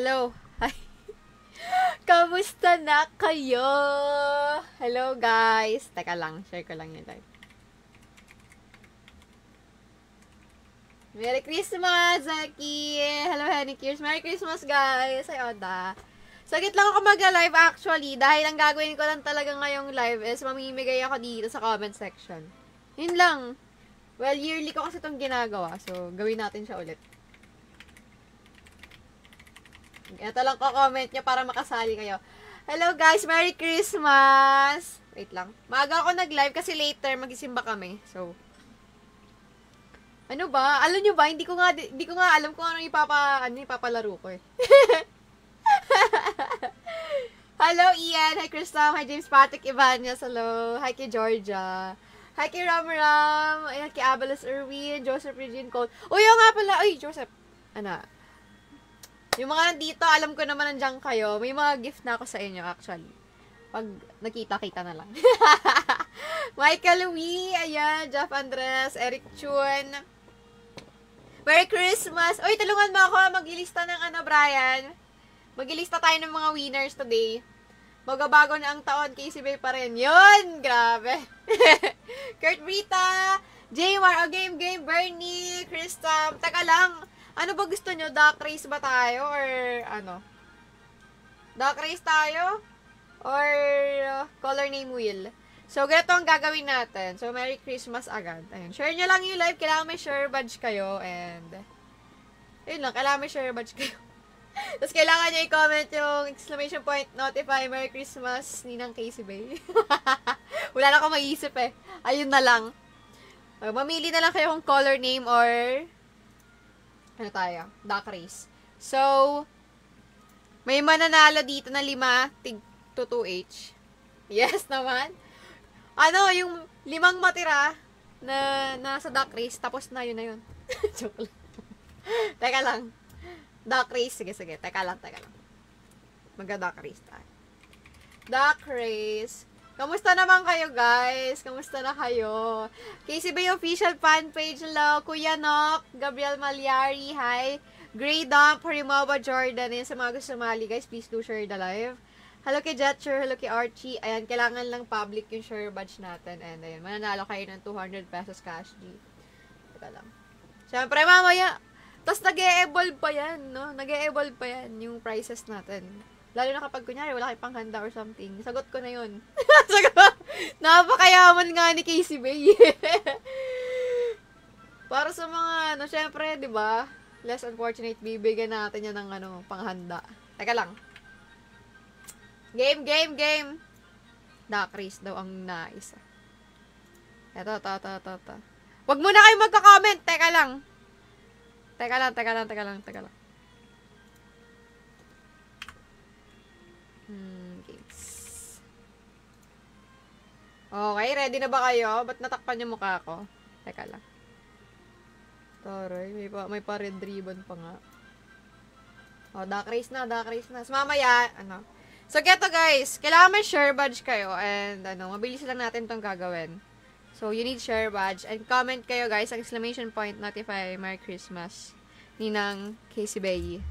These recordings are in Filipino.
Hello. Hi. Kamusta na kayo? Hello, guys. Teka lang. Share ko lang yung live. Merry Christmas, Zaki! Hello, Henny Kiers. Merry Christmas, guys! Ay, Oda. Sagit lang ako mag-live actually dahil ang gagawin ko lang talaga ngayong live is mamimigay ako dito sa comment section. Yun lang. Well, yearly ko kasi itong ginagawa. So, gawin natin siya ulit. Ito lang ko comment nyo para makasali kayo. Hello, guys! Merry Christmas! Wait lang. Maaga ako nag-live kasi later magisimba kami. So, ano ba? Alam nyo ba, hindi ko nga alam kung ano ipapalaro ko eh. Hello, Ian. Hi, Crystal. Hi, James Patrick Ibanez. Hello. Hi, kay Georgia. Hi, kay Ram Ram. Ayan, kay Abeles Erwin. Joseph Regine Cole. Uy, nga pala. Uy, Joseph. Ano? Yung mga nandito, alam ko naman nandiyan kayo. May mga gift na ako sa inyo, actually. Pag nakita-kita na lang. Michael Louie. Ayan. Jeff Andres. Eric Chun. Merry Christmas! Uy, tulungan mo ako mag-ilista ng Brian. Mag-ilista tayo ng mga winners today. Magabago na ang taon, Casey Bay pa rin. Yun! Grabe! Kurt Brita! Jaymar, game, Bernie, Krista. Taka lang, ano ba gusto nyo? Duck race ba tayo? Or ano? Duck race tayo? Or color name wheel? So, ganito ang gagawin natin. So, Merry Christmas agad. Ayun. Share nyo lang yung live. Kailangan may share badge kayo. And, yun lang. Kailangan may share badge kayo. Tapos, kailangan nyo i-comment yung exclamation point, notify, Merry Christmas, Ninang Casey Bay. Wala na akong maiisip eh. Ayun na lang. Mamili na lang kayo kung color name or, ano tayo? Duck race. So, may mananalo dito na 5 tig to 2H. Yes naman. Ano, yung 5 matira na nasa duck race, tapos na yun. Joke lang. Teka lang. Duck race, sige. Teka lang. Magka-duck race tayo. Duck race. Kamusta naman kayo, guys? Kamusta na kayo? Casey Bay official fan page, hello. Kuya Nok, Gabriel Malyari, hi. Grey Dump, Harimaba Jordan. Yan sa mga gusto sumali, guys, please do share the live. Hello kay Jetcher, hello kay Archie. Ayan, kailangan lang public yung share badge natin. And ayun, mananalo kayo ng 200 pesos cash G. Teka lang. Siyempre, mamaya, tas nag-e-evolve pa yan, no? Nag-e-evolve pa yan yung prices natin. Lalo na kapag kunyari, wala kayong panghanda or something. Sagot ko na yun. Napakayaman nga ni Casey Bay. Para sa mga, syempre, di ba? Less unfortunate, bibigyan natin yan ng panghanda. Teka lang. Game. Duck race daw ang nais. Ito. Wag muna kayo magka-comment. Teka lang. Games. Okay, ready na ba kayo? Ba't natakpan yung mukha ko? Teka lang. Taray, may pa red ribbon pa nga. Oh, duck race na. So, mamaya, So, geto guys, kailangan may share badge kayo and mabilis lang natin itong gagawin. So, you need share badge and comment kayo guys, ang exclamation point, notify, Merry Christmas, Ninang Casey Bay.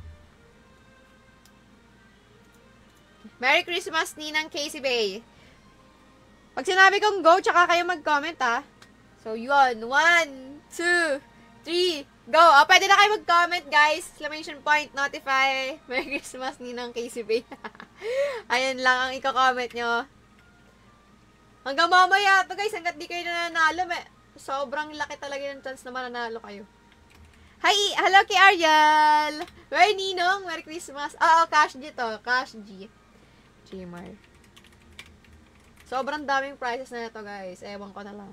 Merry Christmas, Ninang Casey Bay. Pag sinabi kong go, tsaka kayo mag-comment ha. So, yun, 1, 2, 3, go! Pwede na kayo mag-comment, guys. Exclamation point, notify. Merry Christmas, Ninang Casey Bay. Ayan lang ang i-comment nyo. Hanggang mamaya to guys, hanggat di kayo nananalo, sobrang laki talaga yung chance na mananalo kayo. Hi! Hello kay Ariel! Merry Ninong! Merry Christmas! Oo, Cash G to. Cash G. Gmar. Sobrang daming prizes na ito, guys. Ewan ko na lang.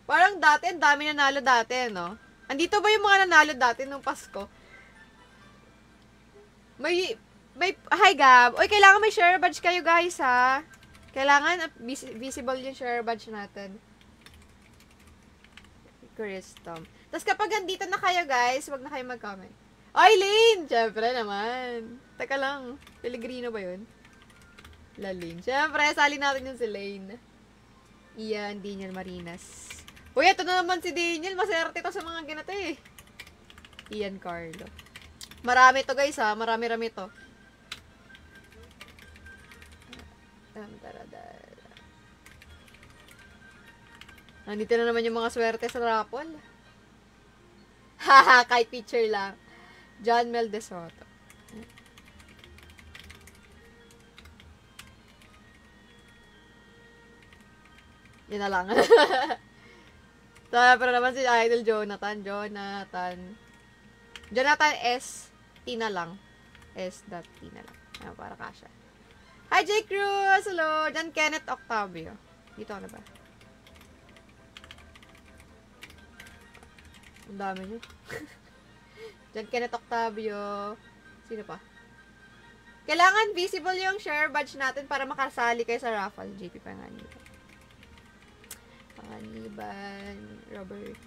Parang dati, ang dami nanalo dati, no? Andito ba yung mga nanalo dati nung Pasko? Hi Gab. Uy, kailangan may share badge kayo, guys, ha? Kailangan visible yung share badge natin. Cristom. Tapos kapag andito na kayo, guys, wag na kayo mag-comment. Ay, Lane! Siyempre naman. Teka lang. Pellegrino ba yun? Lane. Siyempre, sali natin yung si Lane. Iyan, Daniel Marinas. Uy, ito na naman si Daniel. Maserte to sa mga ganito eh. Ian Carlo. Marami to guys ha. Marami-rami to. Nandito na naman yung mga swerte sa raffle. Haha, kahit picture lang. John Mel De Soto. Yun na lang. Pero naman si Idol Jonathan S. T na lang. S.T na lang. Para kasha. Hi, J. Cruz! Hello! John Kenneth Octavio. Dito ka na ba? Ang dami nyo. John Kenneth Octavio. Sino pa? Kailangan visible yung share badge natin para makasali kayo sa raffle. JP Panganiban. Robert.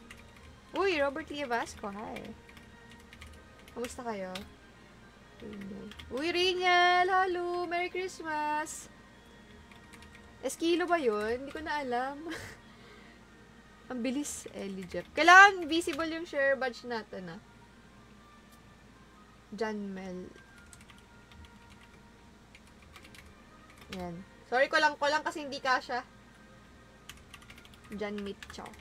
Uy, Robert Lia Vasco. Hi. Kamusta kayo? Uy, Rinyal! Hello! Merry Christmas! Eskilo ba yun? Hindi ko na alam. Ang bilis, Ellie Jeff. Kailangan visible yung share badge natin, ah. John Mel. Yan. Sorry ko lang kasi hindi kasha. John Mitchell.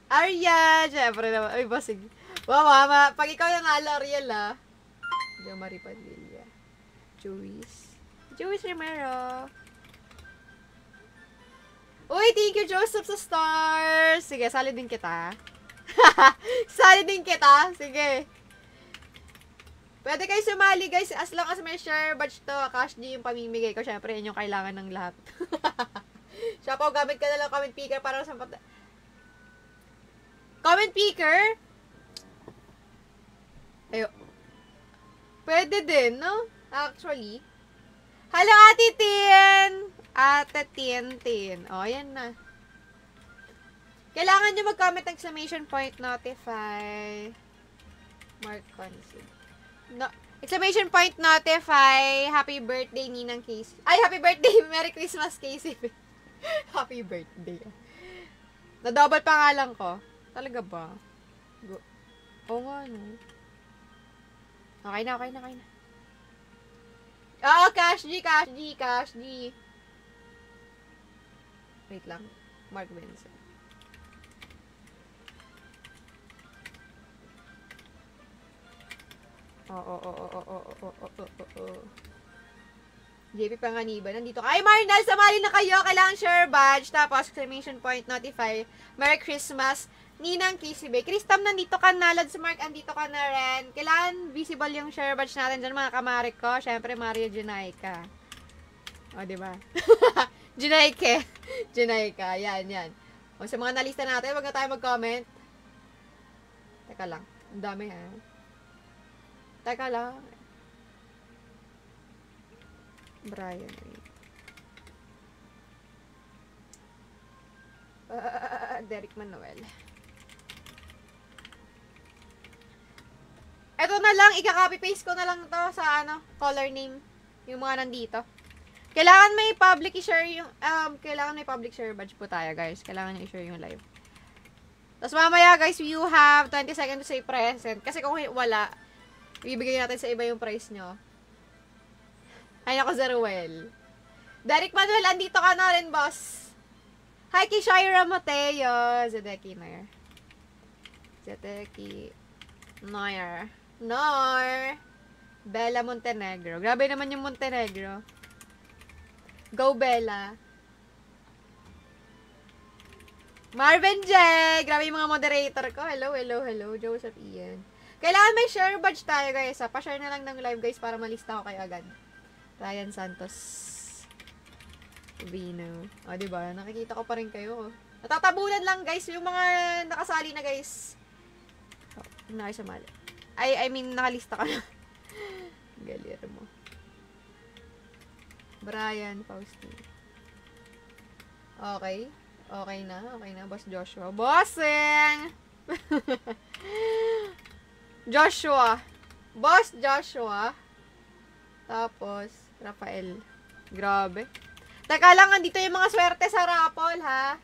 Arya! Siyempre naman. Ay, basig. Wow, mama. Pag ikaw yung nalo, Ariel, ah. Jo Marie Padilla. Joey's Romero. Uy, thank you, Joseph, sa stars. Sige, sali din kita. Sali din kita. Sige. Pwede kayo sumali, guys. As long as may share badge to, cash G yung pamimigay ko. Syempre, yun yung kailangan ng lahat. Siya po, gamit ka na lang comment picker para sa comment picker? Ayo. Pwede din, no? Actually. Hello, Ate Tin! Ate Tin. O, ayan na. Kailangan nyo mag-comment exclamation point notify. Mark Concede. No, exclamation point notify. Happy birthday, Ninang Casey. Ay, happy birthday! Merry Christmas, Casey. Happy birthday. Na-double pangalan ko. Talaga ba? Oo nga, no? Okay na. Oo, Cash G. Wait lang. Mark Benson. JP Panganiban, nandito ka. Ay, Marnal, samali na kayo. Kailangan share badge. Tapos, exclamation point, notify. Merry Christmas. Ninang Kisibay. Kristam, nandito ka na. Lads Mark, andito ka na rin. Kailangan visible yung share badge natin dyan, mga kamarik ko. Siyempre, Mario Junaika. O, diba? Junaika. Yan. O, sa mga nalista natin, wag na tayo mag-comment. Teka lang. Ang dami, ha? Teka lang. Brian. Derek Manuel. Ito na lang, ika-copy-paste ko na lang to sa color name. Yung mga nandito. Kailangan may public i-share yung, kailangan may public share badge po tayo, guys. Kailangan nyo i-share yung live. Tapos mamaya, guys, you have 20 seconds to say present. Kasi kung wala, ibibigay natin sa iba yung price nyo. Ay, ako, Zeruel. Derek Manuel, andito ka na rin, boss. Hi, kay Shira Mateo. Zedeki Noyer. Bella Montenegro. Grabe naman yung Montenegro. Go, Bella. Marvin J. Grabe yung mga moderator ko. Hello. Joseph Ian. Kailangan may share badge tayo, guys. Pa-share na lang ng live, guys, para malista ko kayo agad. Ryan Santos. Vino. O, diba? Nakikita ko pa rin kayo. Natatabunan lang, guys. Yung mga nakasali na, guys. Hindi na kayo sumali. I mean, nakalista ka na. Galir mo. Brian Faustine. Okay. Okay na. Boss Joshua. Bossing! Boss Joshua. Tapos, Rafael. Grabe. Teka lang, andito yung mga swerte sa raffle, ha?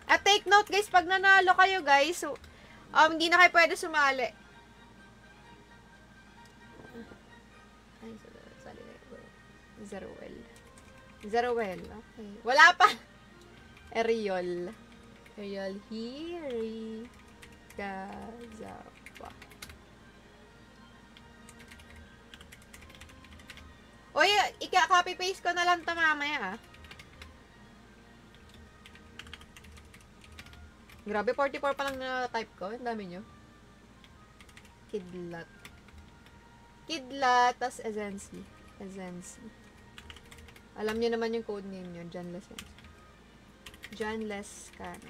At take note, guys, pag nanalo kayo, guys, so, Hindi na kayo pwede sumali. Ay, sali na ito. Zeruel. Okay. Wala pa. Eriol Hiri. Gazawa. Uy, ika-copy-paste ko na lang ito mamaya, ah. Grabe, 44 pa lang na-type ko. Ang dami nyo. Kidlat, tas Ezensi. Alam nyo naman yung code name nyo. John Lescano.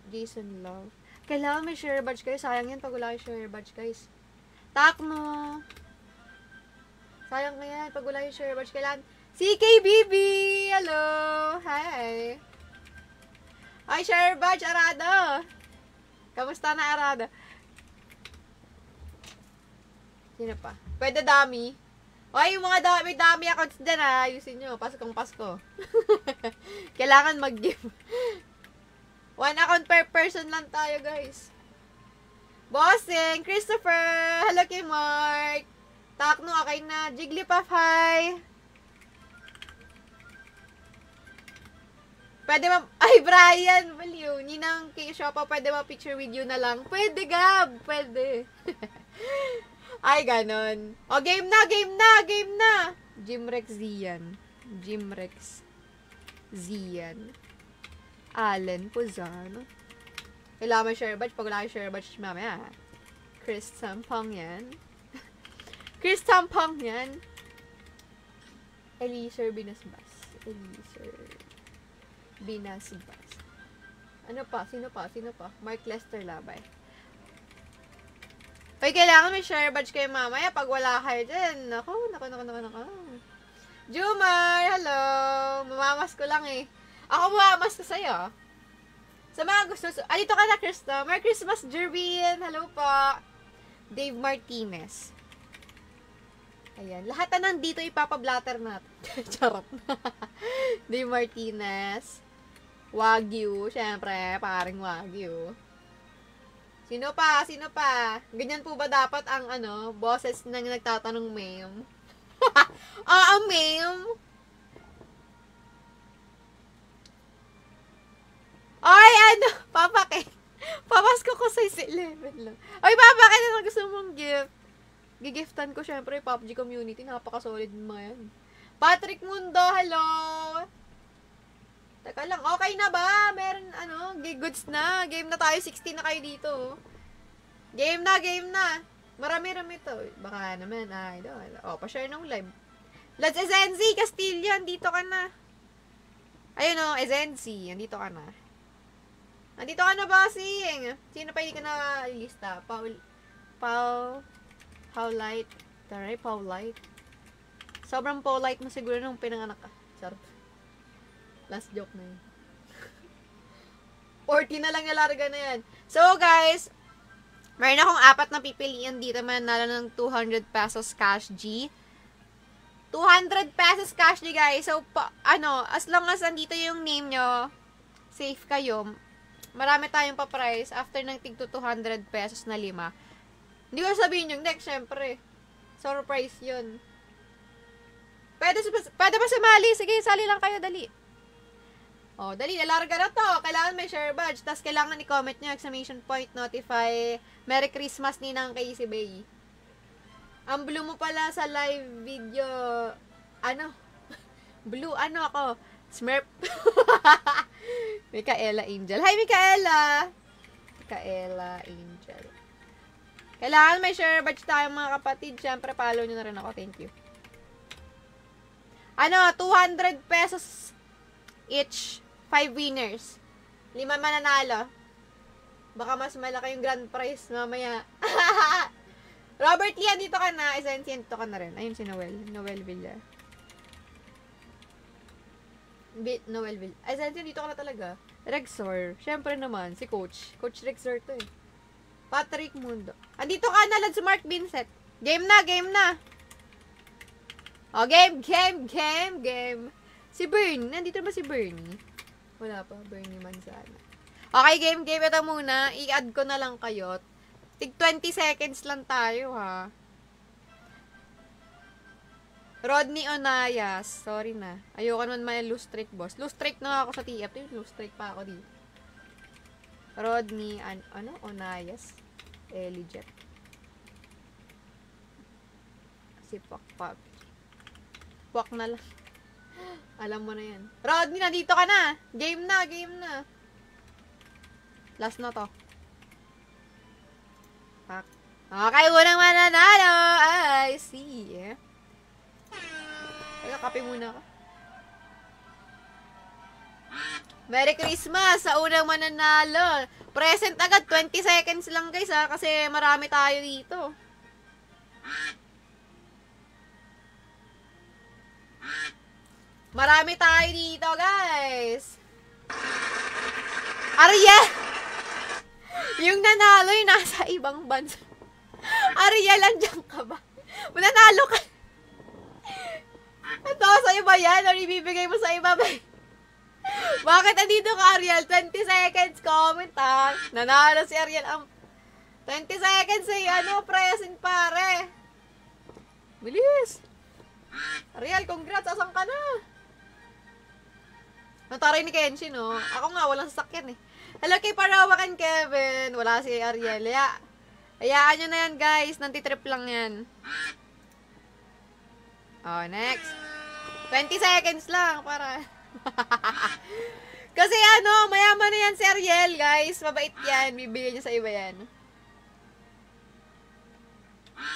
Jason Love. Kailangan may share badge kayo. Sayang yan pag wala kayo share badge, guys. Takno. Sayang nga yan pag wala kayo share badge. Kailangan. CKBB! Hello! Hi! Ay, share badge, Arado! Kamusta na, Arado? Sino pa? Pwede dami. Ay, yung mga dami accounts dyan, ha. Ayusin nyo. Paskong Pasko. Kailangan mag-give. 1 account per person lang tayo, guys. Bossing! Christopher! Hello kay Mark! Takno, okay na. Jigglypuff, hi! Pwede ay, Brian! Baliw. Ninang kay Shopa, pwede ma-picture with you na lang. Pwede, Gab! Pwede. Ay, ganon. O, game na! Jimrex Zian. Allen Puzano. Kailangan may share badge. Pag wala kayo share badge, mamaya. Chris Tampong yan. Eliezer Binasbas. Ano pa? Sino pa? Mark Lester Labay. Uy, kailangan may share badge kayo mamaya pag wala kayo dyan. Nako. Jumar, hello. Mamamas ko lang eh. Ako mamamas ko sa'yo. Sa mga gusto, dito ka na, Krista. Merry Christmas, Jervin. Hello po. Dave Martinez. Ayan. Lahat na nandito ipapablatter natin. Charot na. Dave Martinez. Wagyu. Siyempre, paring Wagyu. Sino pa? Ganyan po ba dapat ang, boses nang nagtatanong, ma'am? Ma'am. Ay, papakit. Papasko ko sa 11 lang. Ay, papakit na gusto mong gift. Gigiftan ko, syempre, PUBG community. Napaka-solid mo yan. Patrick Mundo, hello! Teka lang, okay na ba? Meron, goods na. Game na tayo, 16 na kayo dito. Game na. Marami-rami to. Baka naman, idol. Pa-share ng live. Let's Ezenzi, Castillo, andito ka na. Ayun Ezenzi, andito ka na. Andito ka na, bossing. Sino pa hindi ka na lista? Paulight. Taray, Paulight. Sobrang Paulight mo siguro nung pinanganak ka. Charot. Last joke na yun. 40 na lang nalarga na yan. So, guys, meron akong 4 na pipilian dito. Manalo ng 200 pesos cash G. 200 pesos cash G, guys. So, as long as andito yung name nyo, safe kayo, marami tayong pa-price after ng tig 200 pesos na 5. Hindi ko sabihin yung next, syempre. Surprise yun. Pwede pa sumali. Sige, sali lang kayo, dali. Dali, nalarga na to. Kailangan may share badge. Tapos kailangan i-comment nyo, exclamation point, notify, Merry Christmas ni Nang Casey Bay. Ang blue mo pala sa live video, blue, ako? Smurf. Micaela Angel. Hi, Micaela Angel. Kailangan may share badge tayo, mga kapatid. Siyempre, follow nyo na rin ako. Thank you. 200 pesos each. 5 winners. 5 mananalo. Baka mas malaki yung grand prize mamaya. Robert Lee, dito ka na. Ezensi, dito ka na rin. Ayun si Noel Villa. Ezensi, dito ka na talaga. Rexor. Siyempre naman, si Coach Rexor to eh. Patrick Mundo. Andito ka na, Lads Mark Vincent. Game na. Game. Si Bernie. Nandito ba si Bernie? Wala pa. Bernie Manzana. Okay, game. Ito muna. I-add ko na lang kayo. Tig 20 seconds lang tayo, ha. Rodney Onayas. Sorry na. Ayoko naman may lose streak, boss. Lose streak na ako sa TF. Lose streak pa ako dito. Rodney, Onayas. Elijah. Si Pakpak. Wak na lang. Alam mo na yan. Rodney, nandito ka na. Game na. Last na to. Pak. Okay, unang mananalo. I see. Ay, kape muna ka. Merry Christmas sa unang mananalo. Present agad. 20 seconds lang, guys, ha. Kasi marami tayo dito. Marami tayo dito, guys. Ariel! Yung nanalo yung nasa ibang bansa. Ariel, andyan ka ba? Mananalo ka. Ito, sa'yo ba yan? Or ibibigay mo sa iba ba? Bakit andito ka, Ariel? 20 seconds, comment, ha? Nanalo si Ariel. 20 seconds, present, pare. Bilis. Ariel, congrats. Asan ka na? Nataray ni Kenshin, no? Ako nga, walang sasakyan, eh. Hello kay Parawakan Kevin. Wala si Ariel. Hayaan nyo na yan, guys. Nantitrip lang yan. Oh, next. 20 seconds lang, para... Kasi mayaman na yan si Ariel, guys. Mabait yan. Bibigyan niya sa iba yan.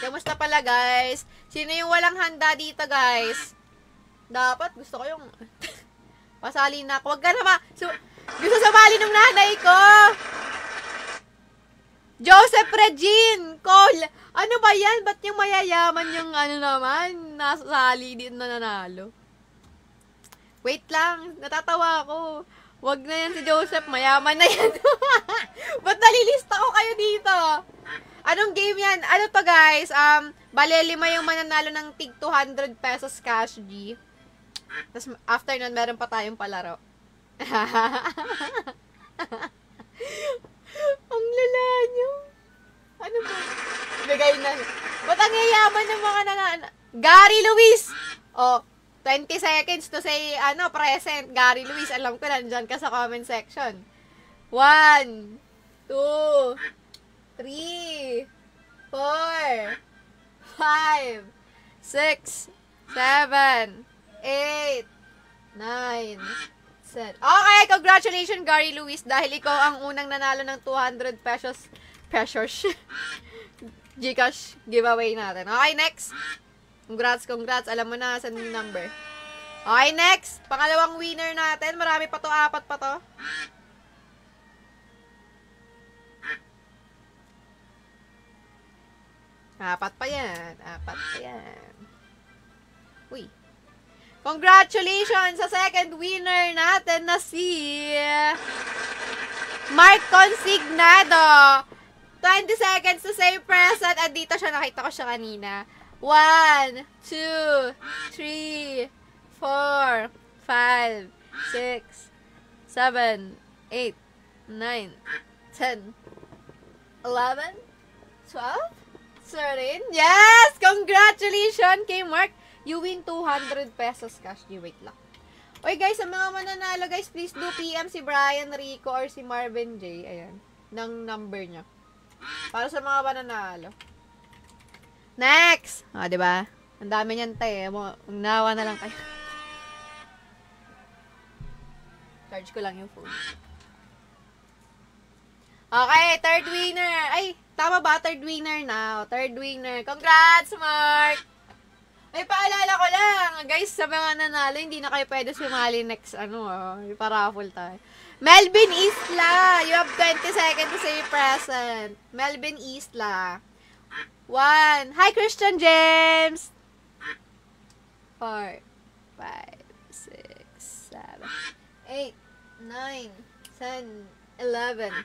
Kamusta pala, guys? Sino yung walang handa dito, guys? Dapat, gusto ko yung... Pasali na ako. Huwag ka na gusto sumali ng nanay ko. Joseph Regine Cole. Ano ba yan? Ba't yung mayayaman yung naman? Nasali din na nanalo. Wait lang. Natatawa ako. Huwag na yan si Joseph. Mayaman na yan. Ba't nalilista ko kayo dito? Anong game yan? Ano to, guys? Bale, 5 yung mananalo ng tig 200 pesos cash G. Tapos, after nun, meron pa tayong palaro. Ang lala nyo. Ano ba? Bigay na. Ba't ang yayaman ng mga Gary Luis! 20 seconds to say, present. Gary Luis, alam ko, nandyan ka sa comment section. 1, 2, 3, 4, 5, 6, 7, 8, 9, 10. Okay, congratulations, Gary Luis, dahil ikaw ang unang nanalo ng 200 pesos Gcash giveaway natin. Okay, next. Congrats. Alam mo na saan yung number. Okay, next. Pangalawang winner natin. Marami pa to, 4 pa to. Apat pa yan. Uy. Congratulations sa second winner natin na si Mark Consignado. 20 seconds to say present. Andito siya, nakita ko siya kanina. 1, 2, 3, 4, 5, 6, 7, 8, 9, 10, 11, 12, 13. Yes! Congratulations kay Mark. You win 200 pesos cash. Wait lang. Oy guys, sa mga mananalo guys, please do PM si Brian Rico or si Marvin J. Ayan. Ng number niya. Para sa mga mananalo. Next! Diba? Ang dami niyan tayo. Nawa na lang kayo. Charge ko lang yung phone. Okay, third winner. Ay, tama ba? Third winner now. Third winner. Congrats, Mark! Ay, paalala ko lang. Guys, sa mga nanalo, hindi na kayo pwede sumali next, para-raffle tayo. Melvin Isla! You have 20 seconds to say present. Melvin Isla. 1. Hi, Christian James! 4, 5, 6, 7, 8, 9, 10, 11,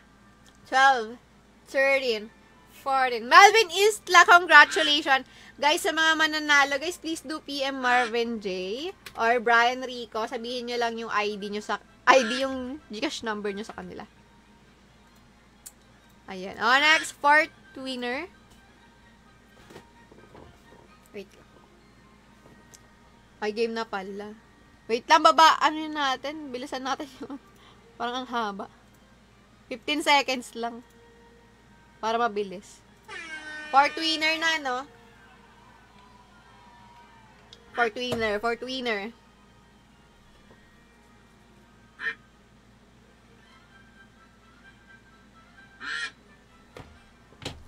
12, 13, 14. Melvin Isla, congratulations! Guys, sa mga mananalo, guys, please do PM Marvin J or Brian Rico. Sabihin nyo lang yung ID nyo yung Gcash number nyo sa kanila. Ayan. Oh, next, fourth winner. Wait. Ay, game na pala. Wait lang, baba. Ano yun natin? Bilisan natin yun. Parang ang haba. 15 seconds lang. Para mabilis. Fourth winner na, no? Fourth winner. Fourth winner.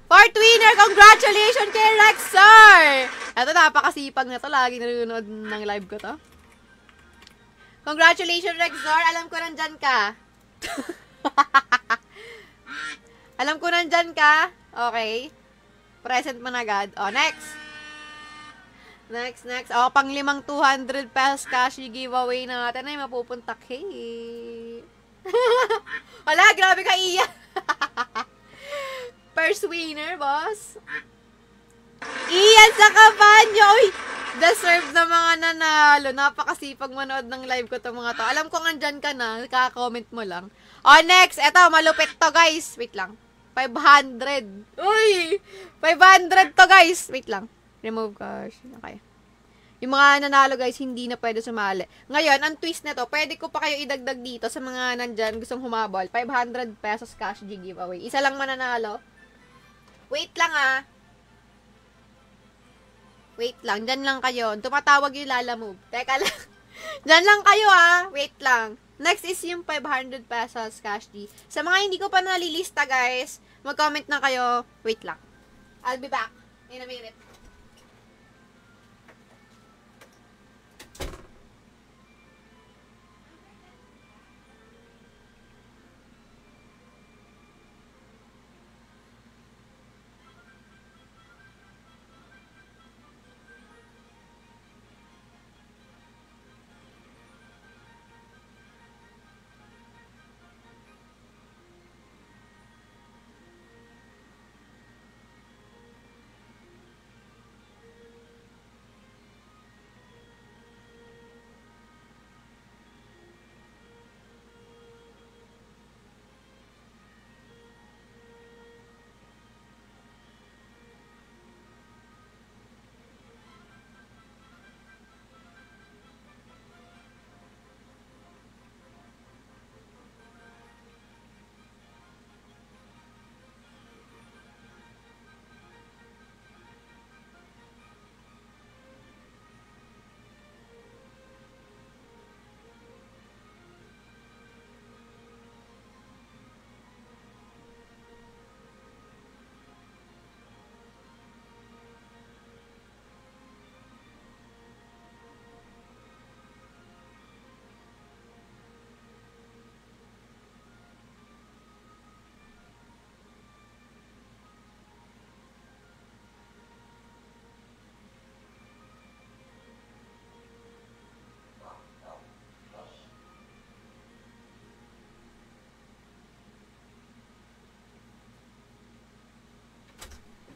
Fourth winner! Congratulations kay Rexar! Ito, napakasipag na to. Lagi nanonood ng live ko to. Congratulations, Rexar! Alam ko nandyan ka. Alam ko nandyan ka. Okay. Present mo na agad. O, next. Next. O, pang 200 pesos cash giveaway natin ay mapupunta kay... Wala, grabe ka iyan. First winner, boss. Iyan sa Cabanyo. Uy, deserve na mga nanalo. Napakasipag manood ng live ko itong mga to. Alam ko nandyan ka na. Kaka-comment mo lang. O, next. Eto, malupit to, guys. Wait lang. 500. Uy! 500 to, guys. Wait lang. Remove cash. Okay. Yung mga nanalo, guys, hindi na pwede sumali. Ngayon, ang twist na to, pwede ko pa kayo idagdag dito sa mga nandyan gustong humabol. 500 pesos cash G giveaway. Isa lang mananalo. Wait lang, ah. Wait lang. Dyan lang kayo. Tumatawag yung Lala Move. Teka lang. Dyan lang kayo, ah. Wait lang. Next is yung 500 pesos cash G. Sa mga hindi ko pa nalilista, guys, mag-comment na kayo. Wait lang. I'll be back in a minute.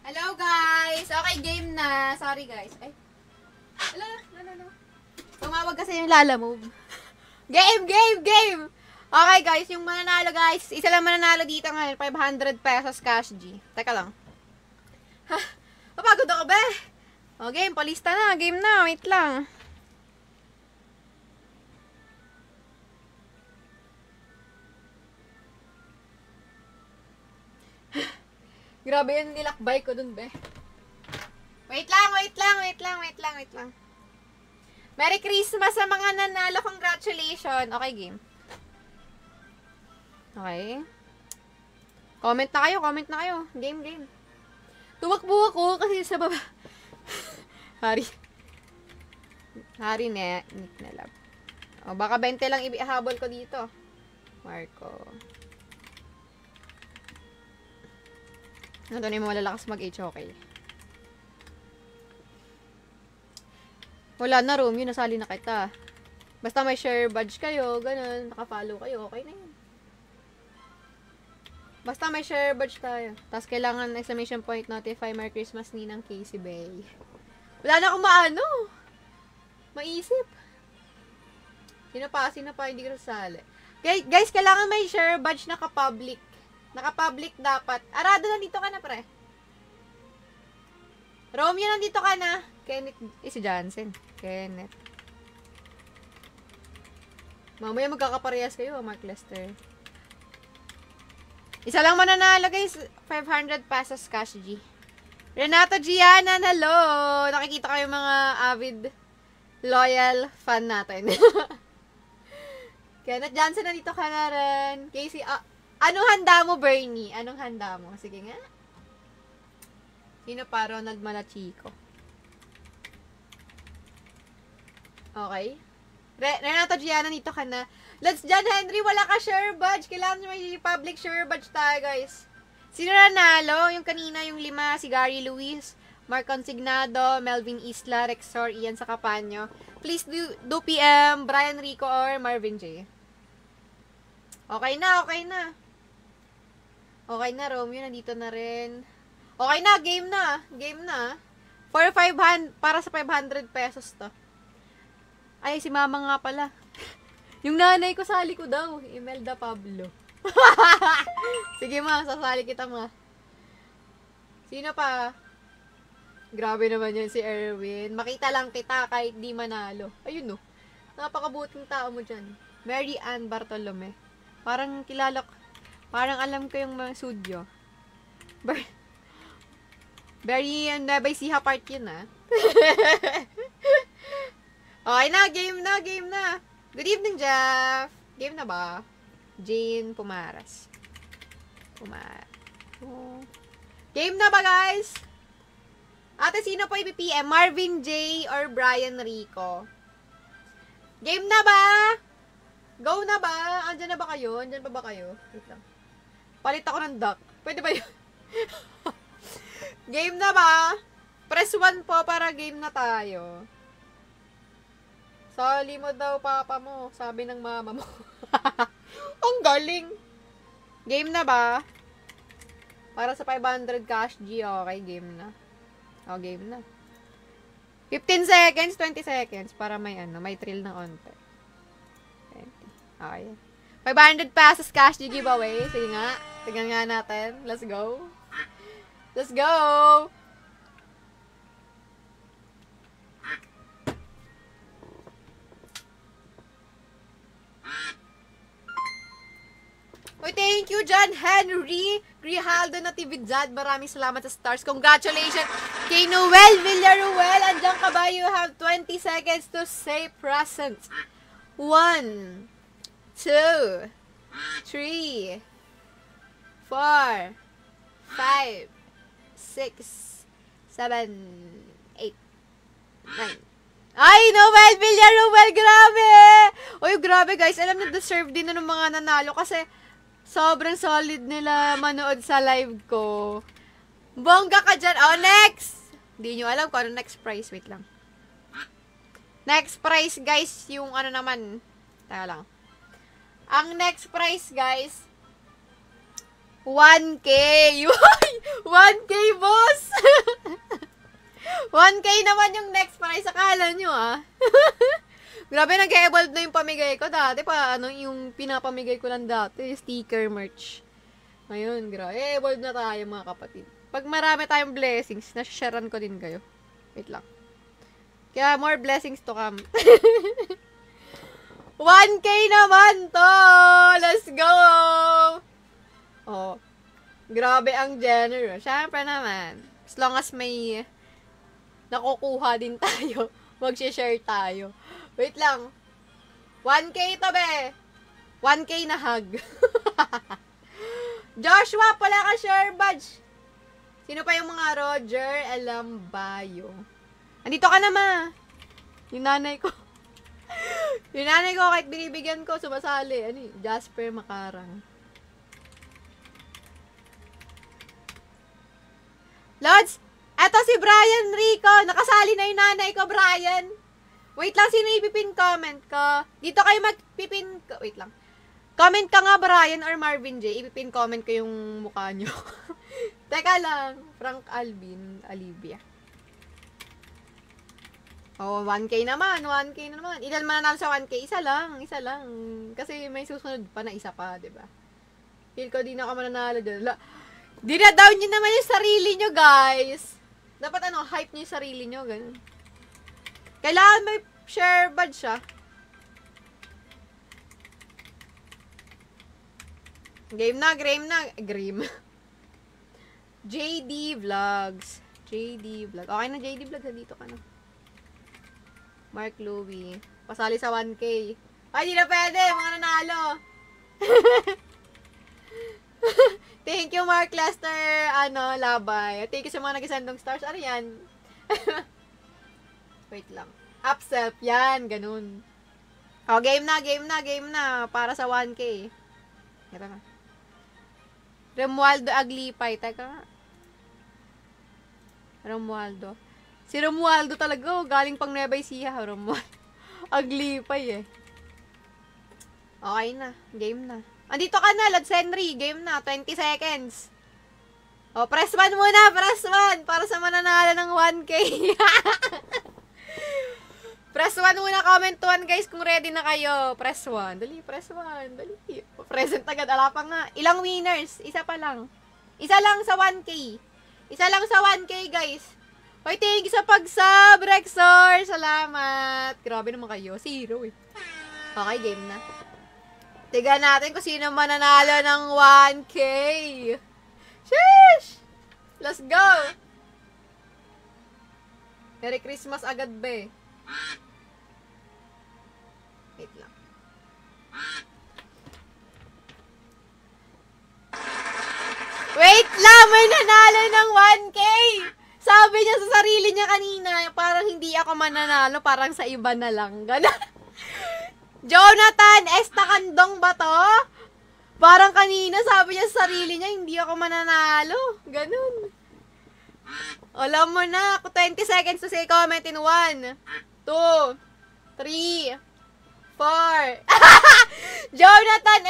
Hello, guys! Okay, game na. Sorry, guys. Ay. Hello. Tumawag kasi yung Lala Move. Game! Okay, guys. Yung mananalo, guys. Isa lang mananalo dito ngayon. 500 pesos cash G. Teka lang. Ha? Mapagod ako, be. O, game. Palista na. Game na. Wait lang. Grabe yung nilakbay ko dun, be. Wait lang. Merry Christmas sa mga nanalo. Congratulations. Okay, game. Okay. Comment na kayo. Game. Tumakbo ako kasi sa baba. Hari na. Nick na lab. O, baka 20 lang ihabol ko dito. Marco. Ito na yung malalakas mag-HOK. Wala na, room. Yun, nasali na kita. Basta may share badge kayo, ganun. Naka-follow kayo, okay na yun. Basta may share badge tayo. Tapos kailangan exclamation point notify Merry Christmas Ninang Casey Bay. Wala na akong maano. Maisip. Sino pa? Hindi ko nasali. Guys, kailangan may share badge na ka-public. Naka-public dapat. Arado, nandito ka na, pre. Romeo, nandito ka na. Kenneth, si Jansen. Kenneth. Mamaya magkakaparehas kayo, Mark Lester. Isa lang mananalo, guys. 500 pesos cash, G. Renato Gianan, hello! Nakikita kayo mga avid, loyal fan natin. Kenneth Johnson, nandito ka na rin. Casey, anong handa mo, Bernie? Anong handa mo? Sige nga. Sino pa? Ronald Malachico. Okay. Renato Gianna, nito ka na. Let's John Henry, wala ka share badge. Kailangan may public share badge tayo, guys. Sino nanalo? Yung kanina, yung 5, si Gary Luis, Mark Consignado, Melvin Isla, Rexor, Ian Sacapanyo. Please do PM, Brian Rico or Marvin J. Okay na, okay na. Okay na, Romeo, nandito na rin. Okay na, game na. Game na. For 500, para sa 500 pesos to. Ay, si mama nga pala. Yung nanay ko sali ko daw. Imelda Pablo. Sige ma, sasali kita ma. Sino pa? Grabe naman yan si Erwin. Makita lang kita kahit di manalo. Ayun no. Napakabuting tao mo dyan. Mary Ann Bartolome. Parang kilala ko. Parang alam ko yung mga studio. Very Nueva Ecija part yun ah. Okay na, game na, game na. Good evening, Jeff. Game na ba? Jane Pumaras. Game na ba, guys? Ate, sino po i-PM? Marvin J. or Brian Rico? Game na ba? Go na ba? Andyan na ba kayo? Andyan pa ba kayo? Wait lang. Palit ako ng duck. Pwede ba yun? Game na ba? Press 1 po para game na tayo. Sali mo daw papa mo, sabi ng mama mo. Ang galing. Game na ba? Para sa 500 cash G, okay, game na. Oh, game na. 15 seconds, 20 seconds para may may thrill na onte. 20. Okay. 500 pesos cash G giveaway. Sige nga. Tignan nga natin. Let's go. Let's go. Uy, thank you, John Henry Grijaldo Natividad. Maraming salamat sa stars. Congratulations kay Noel Villaruel. Andiyan ka ba? You have 20 seconds to say present. 1, 2, 3, 4, 5, 6, 7, 8, 9. Ay, Noel Villaruel, grabe! Uy, grabe guys. Alam na, deserve din na ng mga nanalo kasi sobrang solid nila manood sa live ko. Bongga ka dyan. Oh, next! Hindi nyo alam kung ano next prize. Wait lang. Next prize, guys, yung ano naman. Teka lang. Ang next prize, guys, 1K. 1K, boss! 1K naman yung next prize. Akala nyo, ah. Grabe, nag-evolve na yung pamigay ko. Dati pa, yung pinapamigay ko lang dati, sticker merch. Ngayon, grabe. Evolve na tayo, mga kapatid. Pag marami tayong blessings, nasharean ko din kayo. Wait lang. Kaya, more blessings to come. 1K naman to! Let's go! Oh. Grabe ang generous. Siyempre naman. As long as may nakukuha din tayo, mag-share tayo. Wait lang. 1K to, be. 1K na hug. Joshua, pala ka share badge. Sino pa yung mga Roger Alambayo? Andito ka na, ma. Yung nanay ko. Yung nanay ko, kahit binibigyan ko, sumasali. Jasper Makarang. Lods, eto si Brian Rico. Nakasali na yung nanay ko, Brian. Wait lang, sino ipipin comment ko? Dito kayo magpipin... Wait lang. Comment ka nga, Brian or Marvin J. Ipipin comment ko yung mukha nyo. Teka lang. Frank Alvin Alivia. Oh, 1K naman. 1K na naman. Ilan man na sa 1K? Isa lang. Isa lang. Kasi may susunod pa na isa pa, diba? Feel ko di na ako mananalo dyan. Dina-down nyo naman yung sarili nyo, guys. Dapat hype nyo yung sarili nyo, ganun. Kailangan may share badge siya. Game na. JD Vlogs. JD Vlog. Okay na, JD Vlogs. Dito ka na. Mark Louie. Pasali sa 1K. Ay, di na pwede. Mga nanalo. Thank you, Mark Lester. Labay. Thank you sa mga nag-sendong stars. Ano yan? Wait lang. Upself. Yan. Ganun. Oh, game na. Para sa 1K. Ito na. Romualdo Aglipay. Teka nga. Romualdo. Si Romualdo talaga, galing pang Nueva Ecija. Romualdo. Aglipay eh. Okay na. Game na. Andito ka na, Lods Henry. Game na. 20 seconds. O, press 1 muna. Press 1. Para sa mananalo ng 1K. Press 1 muna. Comment 1, guys, kung ready na kayo. Press 1. Dali, press 1. Dali. Present agad. Ala pa nga. Ilang winners? Isa pa lang. Isa lang sa 1K. Isa lang sa 1K, guys. Hoy, thank you sa pag-sub, Rexor. Salamat. Grabe naman kayo. 0 eh. Okay, game na. Tignan natin kung sino mananalo ng 1K. Sheesh! Let's go! Merry Christmas agad, be. Wait lang. Wait lang! May nanalo ng 1K! Sabi niya sa sarili niya kanina, parang hindi ako mananalo, parang sa iba na lang. Ganun. Jonathan Estakandong ba to? Parang kanina sabi niya sa sarili niya, hindi ako mananalo. Ganun. Alam mo na, 20 seconds to say comment in 1, 2, 3, 4. Jonathan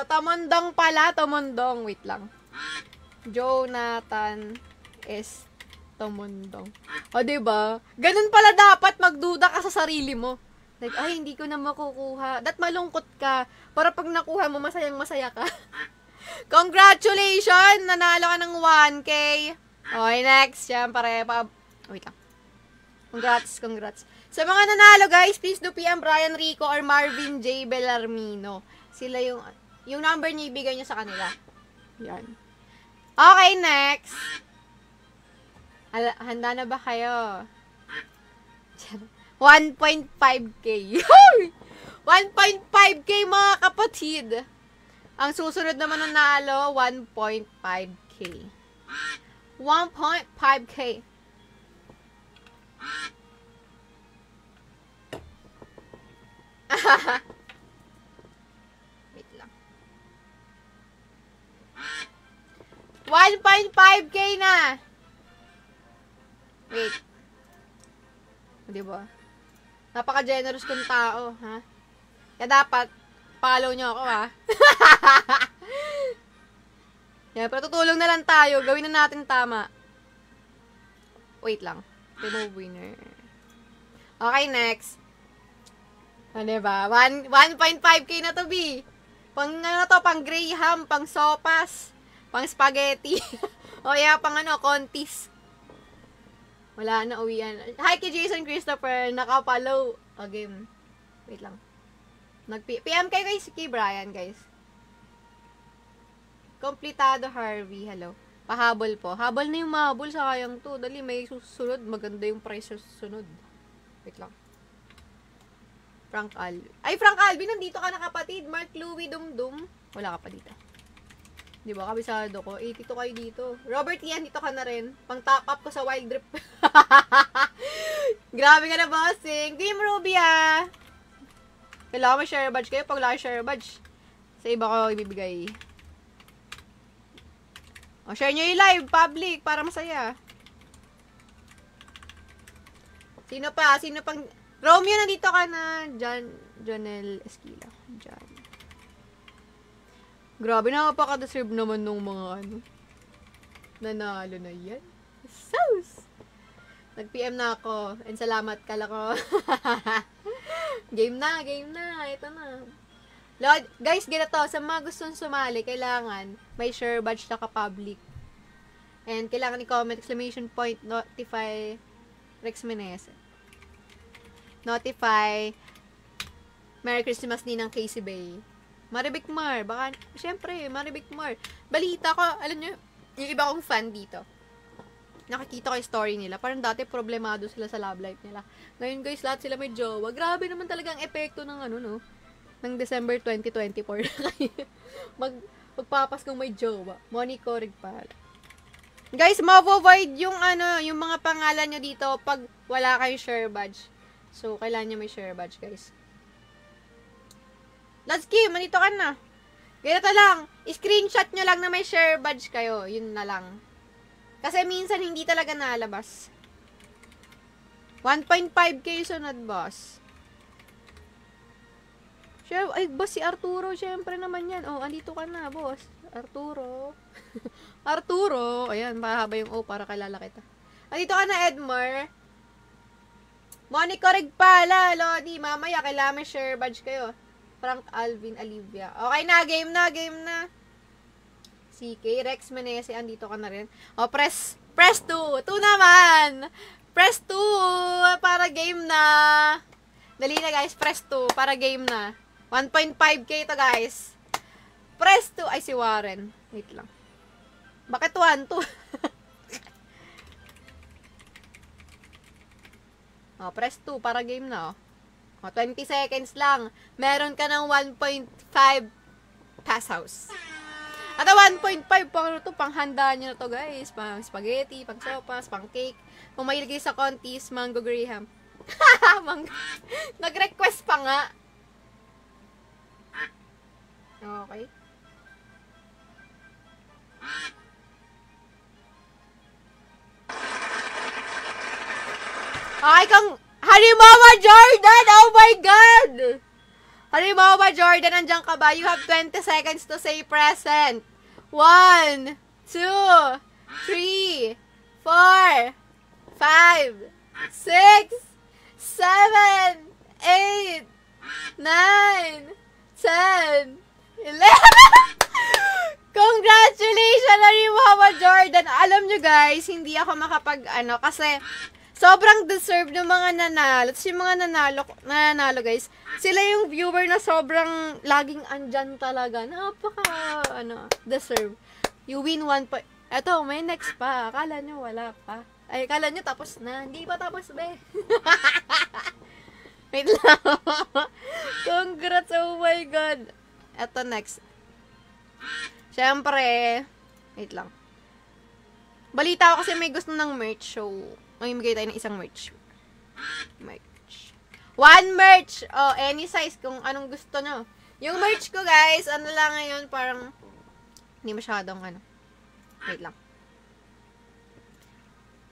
Tamondong pala, Tamondong. Wait lang. Jonathan Tamondong. O, diba? Ganun pala dapat magduda ka sa sarili mo. Like, ay, hindi ko na makukuha. Malungkot ka. Para pag nakuha mo, masayang-masaya ka. Congratulations! Nanalo ka ng 1K. Okay, next. Siyempre, wait lang. Congrats. Sa mga nanalo, guys, please do PM Brian Rico or Marvin J. Bellarmino. Sila yung number niya, ibigay niyo sa kanila. Yan. Okay, next. Handa na ba kayo? 1.5K. 1.5K, mga kapatid. Ang susunod naman ng nalo, 1.5K. 1.5K. Wait lang. 1.5K na. Wait. Diba? Napaka-generous kong tao, ha? Kaya dapat, follow nyo ako, ha? Yan, pero tutulong na lang tayo. Gawin na natin tama. Wait lang. Remove winner. Okay, next. Diba? 1.5K na to, B. Pang Graham, pang sopas, pang spaghetti. O yeah, pang kontis. Wala na, uwian. Hi kay Jason Christopher, nakapalo. Again. Wait lang. PM kayo kay Brian, guys. Kompletado Harvey, hello. Pahabol po. Habol na yung mahabol, sayang to. Dali, may susunod. Maganda yung price susunod. Wait lang. Frank Alvin, nandito ka na, kapatid. Mark Louie Dumdum. Wala ka pa dito. Diba, kabisado ko. 82 kayo dito. Robert Ian, dito ka na rin. Pang top up ko sa Wild Drip. Grabe ka na, bossing. Team Ruby, ah. Kailangan may share badge kayo. Pag wala share badge, sa iba ko ibibigay. O, share nyo yung live, public, para masaya. Sino pang... Romeo, nandito ka na. Janel Esquila. Jan. Grabe, nakapaka-deserve naman nung mga nanalo na yan. Sus! Nag-PM na ako. And salamat, kala ko. Game na. Ito na. Lord, guys, ganito, sa mga gustong sumali, kailangan may share badge na ka-public. And kailangan i-comment, exclamation point, notify Rex Meneses. Notify Merry Christmas ni ng Casey Bay. Maribik Mar, baka, syempre, Maribik Mar. Balita ko, alam nyo, yung iba kong fan dito. Nakikita ko yung story nila. Parang dati problemado sila sa love life nila. Ngayon guys, lahat sila may jowa. Grabe naman talaga ang epekto ng ano, no? Ng December 2024. Magpapaskong may jowa. Monico Rigpal. Guys, ma-avoid yung ano, yung mga pangalan nyo dito pag wala kayong share badge. So, kailangan nyo may share badge, guys. Let's Kim, manito ka na. Ganito lang, screenshot nyo lang na may share badge kayo. Yun na lang. Kasi minsan hindi talaga nalabas. 1.5k sunod, boss. Ay, boss, si Arturo, syempre naman yan. Oh, andito ka na, boss. Arturo. Arturo. Ayan, mahaba yung O para kalala kita. Andito ka na, Edmar. Monica Regpala, Lodi. Mamaya, kailangan may share badge kayo. Frank Alvin Alivia. Okay na, game na, game na. CK, Rex Menese, andito ka na rin. O, press 2. 2 naman. Press 2 para game na. Dali na, guys. Press 2 para game na. 1.5k to, guys. Press 2. Ay, si Warren. Wait lang. Bakit 1? 2? O, press 2 para game na, o. O, 20 seconds lang. Meron ka ng 1.5 pass house. At 1.5, panghanda nyo na to, guys. Pang spaghetti, pang sopas, pang cake. Kung may ilagay sa contis, Mango Graham. Nag-request pa nga. Okay. Okay, kang Halimbawa Jordan! Oh my God! Halimbawa Jordan, nandiyan ka ba? You have 20 seconds to say present. 1, 2, 3, 4, 5, 6, 7, 8, 9, 10, 11. Congratulations, Halimbawa Jordan! Alam nyo guys, hindi ako kasi sobrang deserve ng mga nanalo. Tapos yung mga nanalo guys, sila yung viewer na sobrang laging andyan talaga. Deserve. You win 1 point. Eto, may next pa. Akala nyo wala pa. Ay, akala nyo tapos na. Hindi pa tapos, be. Wait lang. Congrats, oh my God. Eto, next. Siyempre, wait lang. Balita ko kasi may gusto ng merch show. Mamimigay tayo ng isang merch. One merch! Oh, any size kung anong gusto nyo. Yung merch ko, guys, ano lang ngayon, parang hindi masyadong Wait lang.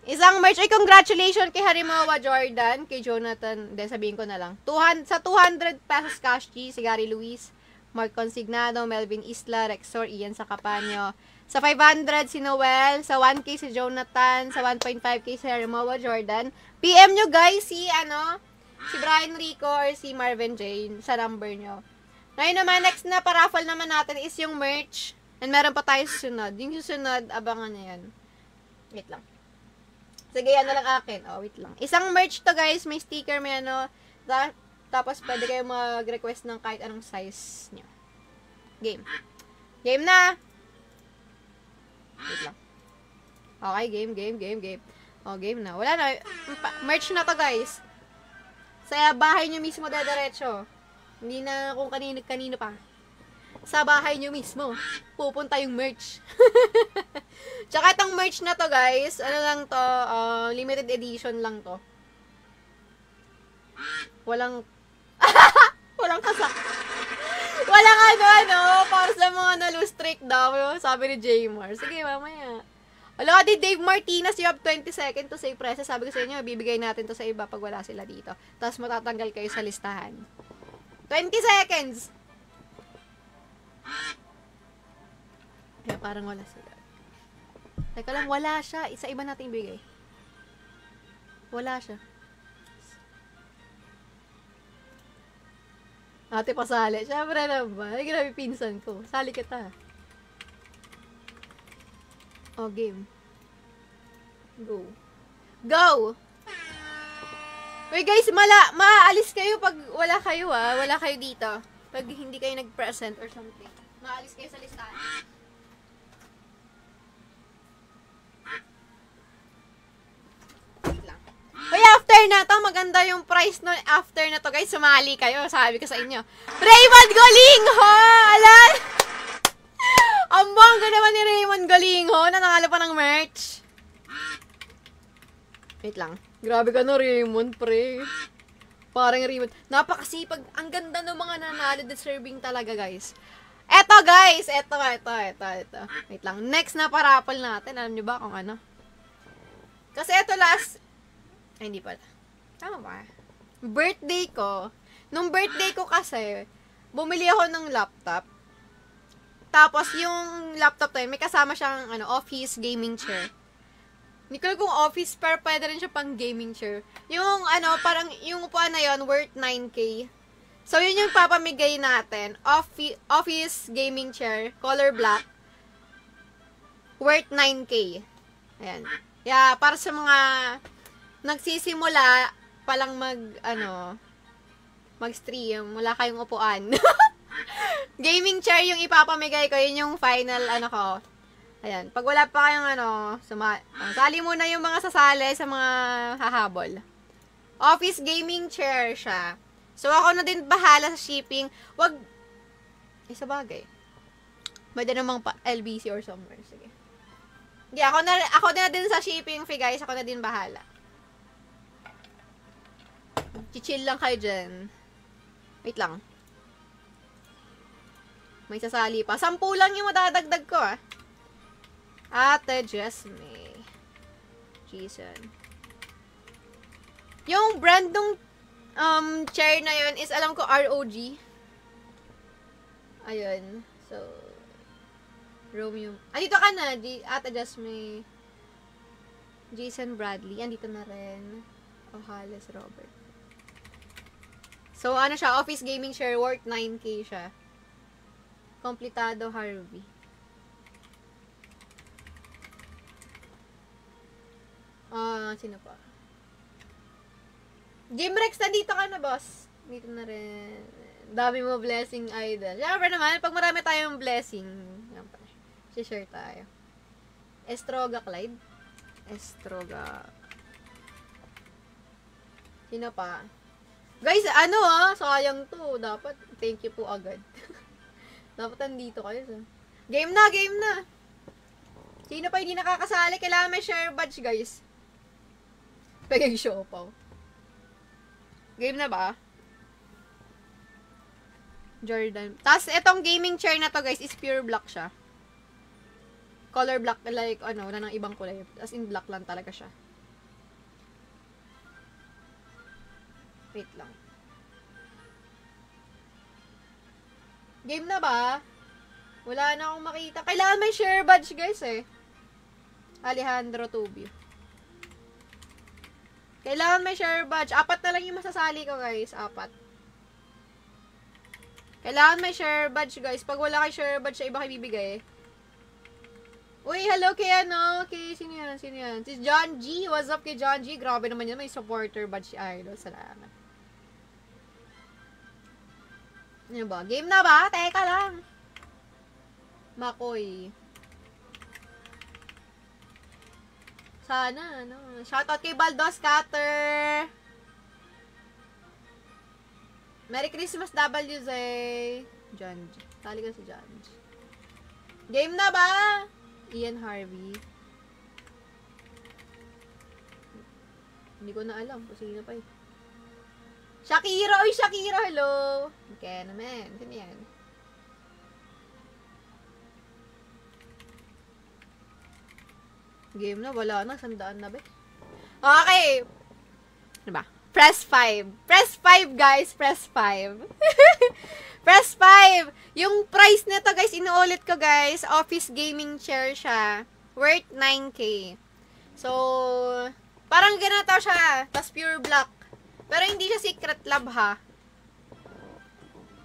Isang merch. Ay, congratulations kay Harimau Jordan, kay Jonathan. Sabihin ko na lang. Sa 200 pesos cash G, si Gary Luis, Mark Consignado, Melvin Isla, Rexor, Ian Sacapanyo. Sa 500 si Noel, sa 1K si Jonathan, sa 1.5K si Harimau Jordan. PM nyo guys si Brian Rico or si Marvin Jane sa number nyo. Ngayon naman, next na paraffle naman natin is yung merch. And meron pa tayo susunod. Yung susunod, abangan nyo yan. Wait lang. Sige, yan na lang akin. Oh, wait lang. Isang merch to guys, may sticker, may tapos pwede kayo mag-request ng kahit anong size nyo. Game. Game na! Wait lang. Okay, game. Oh, game na. Wala na. Merch na to, guys. Sa bahay nyo mismo dadiretso. Hindi na kung kanino pa. Sa bahay nyo mismo. Pupunta yung merch. Tsaka itong merch na to, guys. Ano lang to? Limited edition lang to. Walang kasak. Walang para sa mga na-lose streak daw. Sabi ni Jaymar. Sige, mamaya. Wala ka Dave Martinez, you have 20 seconds to say present. Sabi ko sa inyo, bibigay natin to sa iba pag wala sila dito. Tapos matatanggal kayo sa listahan. 20 seconds! Kaya parang wala sila. Teka lang, wala siya. Isa iba natin ibigay. Wala siya. Ate, pasali. Siyempre naman. Ay, grabe pinsan ko. Sali kita. Oh, game. Go. Go! Wait guys, maalis kayo pag wala kayo Wala kayo dito. Pag hindi kayo nag-present or something. Maalis kayo sa listahan. Wait lang. Uy, after na to, maganda yung price no after na to guys. Sumali kayo, sabi ko sa inyo. Raymond Golingho! Alam! Ang bongga naman ni Raymond Golingho. Nanangalo pa ng merch. Wait lang. Grabe ka no, Raymond, pre. Parang Raymond. Napakasipag. Ang ganda ng mga nanalo. Deserving talaga, guys. Eto, guys. Eto. Wait lang. Next na parapol natin. Alam nyo ba kung ano? Kasi eto last... Ay, hindi pala. Tama ba? Birthday ko. Nung birthday ko kasi, bumili ako ng laptop. Tapos, yung laptop na yun, may kasama siyang office gaming chair. Hindi ko alam kung office, pero pwede rin siya pang gaming chair. Yung, parang, yung upuan na yun, worth 9K. So, yun yung papamigay natin. Office gaming chair, color black, worth 9K. Ayan. Yeah, para sa mga nagsisimula palang mag-stream, wala kayong upuan. Gaming chair yung ipapamigay ko, yun yung final, ko. Ayan. Pag wala pa kayong, sali muna yung mga sasali sa mga hahabol. Office gaming chair siya. So, ako na din bahala sa shipping. Wag, sa bagay. Pwede namang LBC or somewhere. Sige. Hindi, ako na din sa shipping fee, guys. Ako na din bahala. Chichill lang kayo dyan. Wait lang. May sasali pa. 10 lang yung madadagdag ko, Ate Jesme. Jason. Yung brand ng chair na yun is, alam ko, ROG. Ayun. So, Romeo. Andito ka na, Ate Jesme. Jason Bradley. Andito na rin. Ojales Robert. So, siya, office gaming chair, worth 9K siya. Kompletado Harvey. Sino pa? Jimrex, nandito ka na, boss. Dito na rin. Dami mo blessing, idol. Siyempre naman, pag marami tayong blessing, share tayo. Estroga Clyde. Estroga. Sino pa? Guys, sayang to. Dapat, thank you po agad. Dapat nandito kayo. Game na. Sino pa hindi nakakasali? Kailangan may share badge, guys. Pagig show pa. Game na ba? Jordan. Tapos, etong gaming chair na to, guys, is pure black siya. Color black, like, wala nang ibang kulay. As in, black lang talaga siya. Wait lang. Game na ba? Wala na akong makita. Kailangan may share badge, guys, Alejandro Tubio. Kailangan may share badge. 4 na lang yung masasali ko, guys. 4. Kailangan may share badge, guys. Pag wala kay share badge, sa iba kayo bibigay. Uy, hello kay sino yan? Si John G. What's up kay John G? Grabe naman yan. May supporter badge si Idol. Salamat. Ano ba? Game na ba? Teka lang. Makoy. Sana, Shoutout kay Baldos Cutter. Merry Christmas, WZ. John G. Tali ka si John G. Game na ba? Ian Harvey. Hindi ko na alam kung sino pa Shakira! Uy, Shakira! Hello! Okay naman. Sino yan? Game na. Wala na. 100 na ba? Okay! Ano ba? Press 5. Press 5, guys. Press 5. Press 5! Yung price nito, guys, inuulit ko, guys. Office gaming chair siya. Worth 9K. So, parang ganito siya. Tapos pure black. Pero hindi siya secret lab, ha.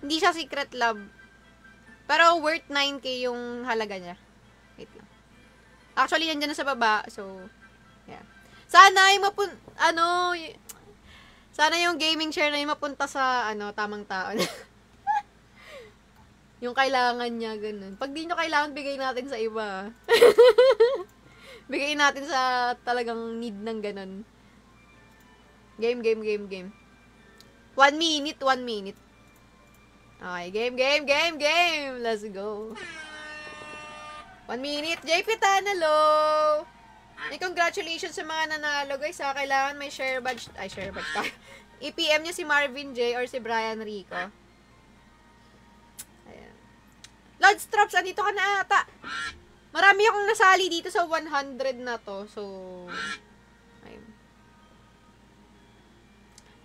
Hindi siya secret love. Pero worth 9K yung halaga niya. Wait lang. Actually, yan dyan na sa baba. So, yeah. Sana yung sana yung gaming chair na yung mapunta sa, tamang tao. Yung kailangan niya, ganun. Pag di nyo kailangan, bigay natin sa iba. Bigay natin sa talagang need ng ganun. Game. 1 minute. Okay, game. Let's go. 1 minute. JP Tanalo! Congratulations sa mga nanalo, guys. Kailangan may share badge tayo. I-PM niya si Marvin J or si Brian Rico. Ayan. Lods Traps, andito ka na ata. Marami akong nasali dito sa 100 na to. So, ayun.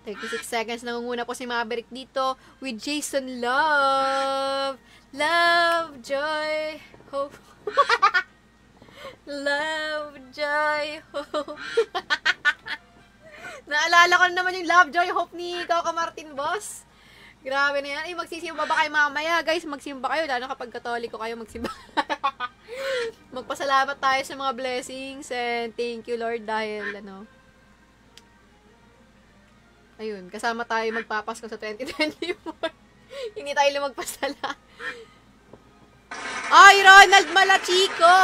36 seconds. Nangunguna po si Maverick dito with Jason Love. Love, joy, hope. Love, joy, hope. Naalala ko na naman yung Love, Joy, Hope ni Coco Martin, boss. Grabe na yan. Magsisimba ba kayo mamaya? Guys, magsimba kayo. Lalo kapag katoliko kayo, magsimba. Magpasalamat tayo sa mga blessings and thank you, Lord, dahil, ayun, kasama tayo magpapasko sa 2024. Hindi tayo lumagpasala. Ay, Ronald Malachico!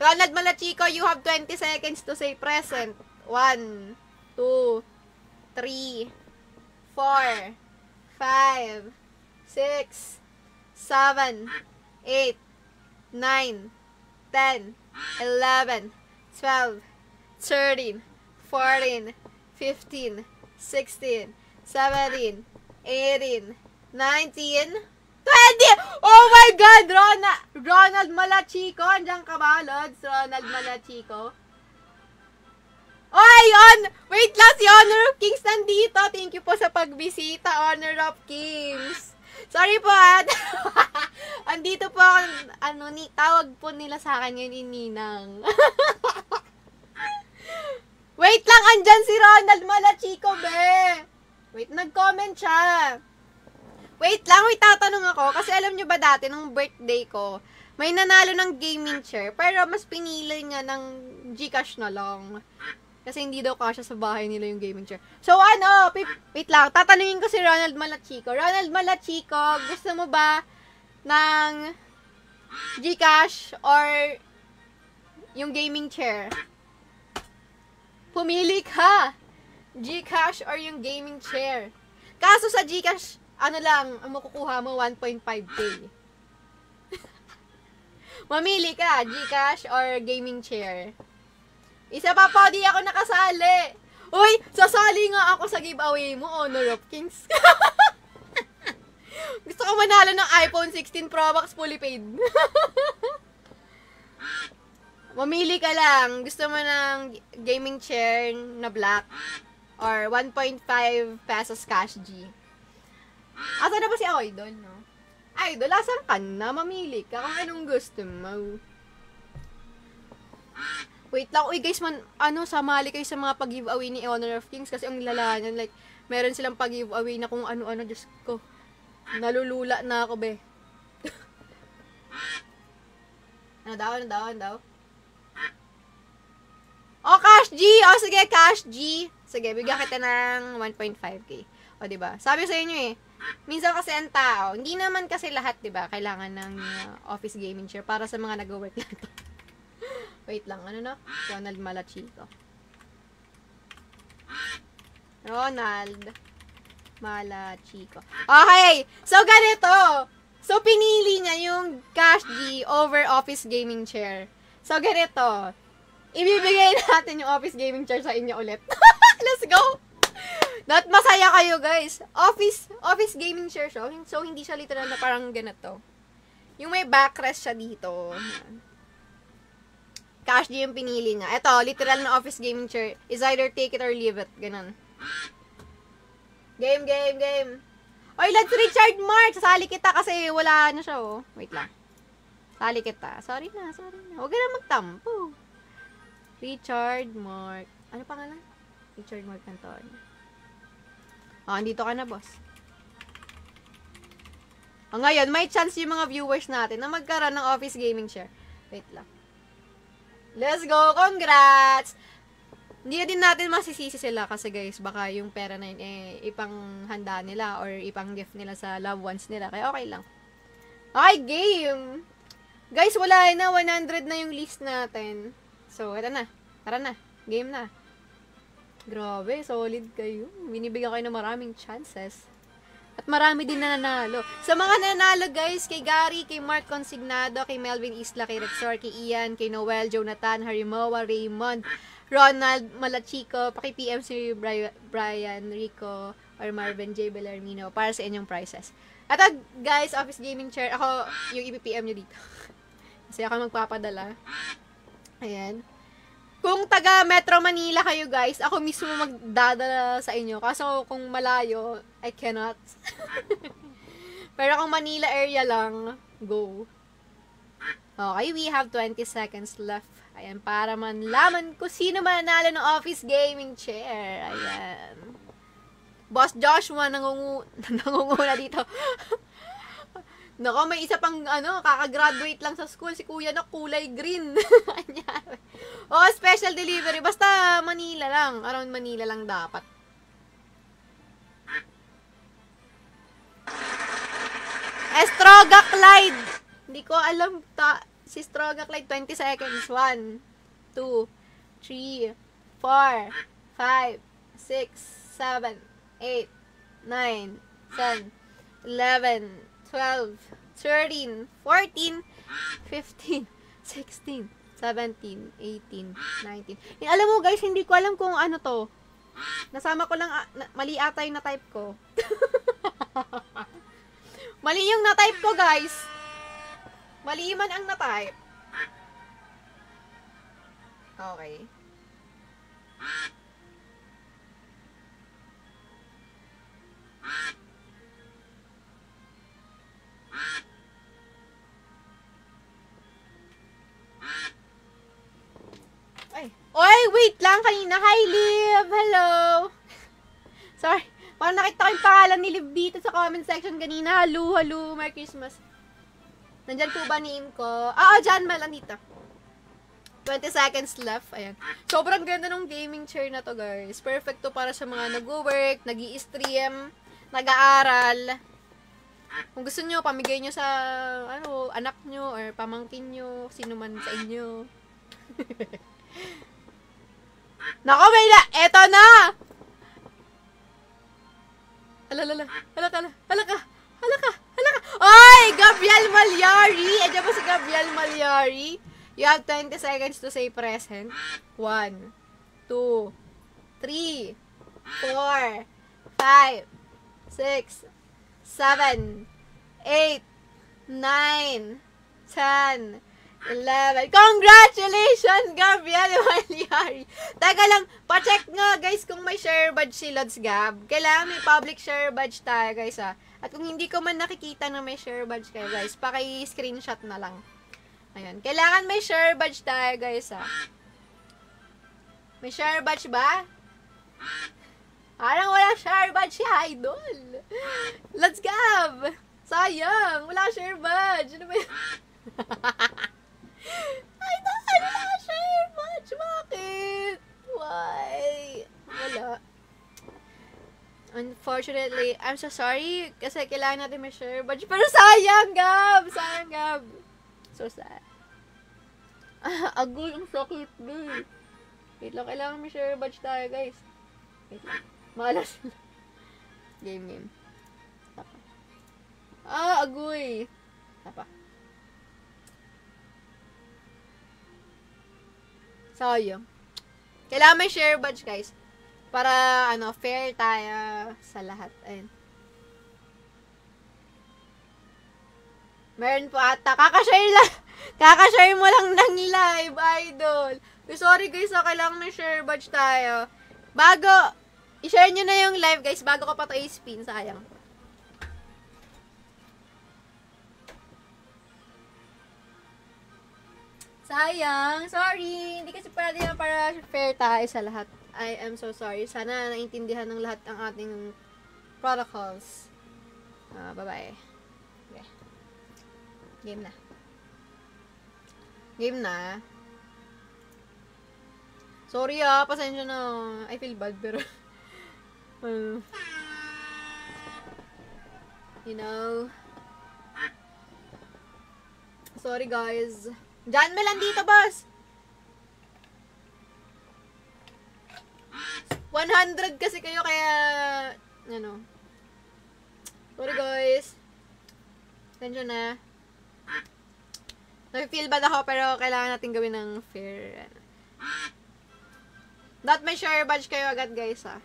Ronald Malachico, you have 20 seconds to say present. 1, 2, 3, 4, 5, 6, 7, 8, 9, 10, 11, 12, 13, 14, 15, 16, 17, 18, 19, 20! Oh my God! Ronald Malachico! Andiyan ka ba, Lods? Ronald Malachico? Oy! Wait lang! Si Honor of Kings nandito! Thank you po sa pagbisita, Honor of Kings! Sorry po, andito po ako, tawag po nila sa akin ngayon, Ninang. Wait lang! Andyan si Ronald Malachico, be! Wait, nag-comment siya. Wait lang, may tatanong ako. Kasi alam nyo ba dati, nung birthday ko, may nanalo ng gaming chair, pero mas pinili nga ng Gcash na lang. Kasi hindi daw kasya sa bahay nila yung gaming chair. So wait lang, tatanungin ko si Ronald Malachico. Ronald Malachico, gusto mo ba ng Gcash or yung gaming chair? Pumili ka! Gcash or yung gaming chair? Kaso sa Gcash, ang makukuha mo, 1.5K. Mamili ka, Gcash or gaming chair. Isa pa po, di ako nakasali. Uy, sasali nga ako sa giveaway mo, Honor of Kings. Gusto ko manalo ng iPhone 16 Pro Max fully paid. Mamili ka lang. Gusto mo ng gaming chair na black or 1.5 pesos cash G. Asa na ba si Idol, no? Idol, asan ka na? Mamili ka kung anong gusto mo. Wait lang. Uy, guys, samali kayo sa mga pag-giveaway ni Honor of Kings kasi ang lalanan, like, meron silang pag-giveaway na kung ano-ano, Diyos ko. Nalulula na ako, be. Ano daw? Oh, Cash G! Oh, sige, Cash G. Sige, bigyan kita ng 1.5K. O, diba? Sabi sa inyo minsan kasi ang tao, hindi naman kasi lahat, diba, kailangan ng office gaming chair para sa mga nag-work lang. Wait lang, Ronald Malachico. Ronald Malachico. Okay! So, ganito. So, pinili niya yung Cash G over office gaming chair. So, ganito. Ibibigay natin yung office gaming chair sa inyo ulit. Let's go! Not masaya kayo, guys. Office gaming chair siya. So, hindi siya literal na parang ganito. Yung may backrest siya dito. Cash G yung pinili niya. Ito, literal na office gaming chair. Is either take it or leave it. Ganun. Game. Oy, let's Richard Mark. Sasali kita kasi wala na siya, oh. Wait lang. Sali kita. Sorry na. Huwag ka na magtampo. Richard Mark. Ano pangalan? Richard Mark Antonio. Andito ka na, boss. Ngayon, may chance yung mga viewers natin na magkaroon ng office gaming chair. Wait lang. Let's go! Congrats! Hindi din natin masisisi sila kasi guys, baka yung pera na yun ipang handa nila or ipang gift nila sa loved ones nila. Kaya okay lang. Okay, game! Guys, wala na. 100 na yung list natin. So, ito na. Tara na. Game na. Grabe, solid kayo. Binibigyan kayo ng maraming chances. At marami din na nanalo. Sa mga nanalo guys, kay Gary, kay Mark Consignado, kay Melvin Isla, kay Rexor, kay Ian, kay Noel, Jonathan, Harimoa, Raymond, Ronald Malachico, paki-PM si Brian, Rico, or Marvin J. Bellarmino para sa inyong prizes. At guys, office gaming chair, ako yung i-PM nyo dito. Kasi ako magpapadala. Ayan. Kung taga Metro Manila kayo guys, ako mismo magdadala sa inyo. Kaso kung malayo, I cannot. Pero kung Manila area lang, go. Okay, we have 20 seconds left. Ayan, para manlaman ko sino mananalo ng office gaming chair. Ayan. Boss Joshua, nangunguna dito. Nako, may isa pang, kakagraduate lang sa school. Si kuya na kulay green. Special delivery. Basta Manila lang. Around Manila lang dapat. Estroga Clyde. Hindi ko alam. Si Estroga Clyde, 20 seconds. 1, 2, 3, 4, 5, 6, 7, 8, 9, 10, 11, 12, 13, 14, 15, 16, 17, 18, 19. Alam mo guys, hindi ko alam kung ano to. Nasama ko lang, mali ata yung na-type ko. Mali yung na-type ko guys. Mali man ang na-type. Okay. Oy, wait lang kanina. Hi, Liv! Hello! Sorry. Parang nakita ko yung pangalan ni Liv dito sa comment section kanina. Hello, hello. Merry Christmas. Nandyan po ba ni Imko? Dyan. Malang dito. 20 seconds left. Ayan. Sobrang ganda ng gaming chair na to, guys. Perfect to para sa mga nag-work, nag-i-stream, nag-aaral. Kung gusto nyo, pamigay nyo sa, anak nyo or pamangkin nyo, sino man sa inyo. Nako, Mayla! Eto na! Halaka! Oy! Gabriel Malyari! Diyan ba si Gabriel Malyari? You have 20 seconds to say present. 1, 2, 3, 4, 5, 6, 7, 8, 9, 10, 11. Congratulations, Gabriel Malyari. Teka lang, pa-check nga guys kung may share badge si Lods Gab. Kailangan may public share badge tayo guys ha. At kung hindi ko man nakikita na may share badge kayo guys, paki-screenshot na lang. Ayan, kailangan may share badge tayo guys ha. May share badge ba? Parang wala share badge si Idol. Lods Gab. Sayang, wala share badge. Ano ba yun? Ay, wala share badge. Bakit? Why? Wala. Unfortunately, I'm so sorry kasi kailangan natin may share badge. Pero sayang, Gab! Sayang, Gab. So sad. Agoy, ang sakit, dude. Wait lang, kailangan may share badge tayo, guys. Wait lang. Malas. Game. Tapa. Agoy. Tapa. Sayang. Kailangan may share badge, guys. Para, fair tayo sa lahat. Ayun. Meron po ata. Kakashare mo lang ng live, Idol. Sorry, guys. Kailangan may share badge tayo. I-share nyo na yung live, guys. Bago ko pa ito i-spin. Sayang. Sayang. Sorry. Hindi kasi pwede na para fair tayo sa lahat. I am so sorry. Sana naintindihan ng lahat ang ating protocols. Bye-bye. Okay. Game na. Game na. Sorry pasensya na. I feel bad, pero you know. Sorry, guys. John Mel, andito, boss. 100 kasi kayo, kaya, ano. Sorry, guys. Pasensya na. Nag-feel bad ako, pero kailangan natin gawin ng fair. Not may share badge kayo agad, guys, ha.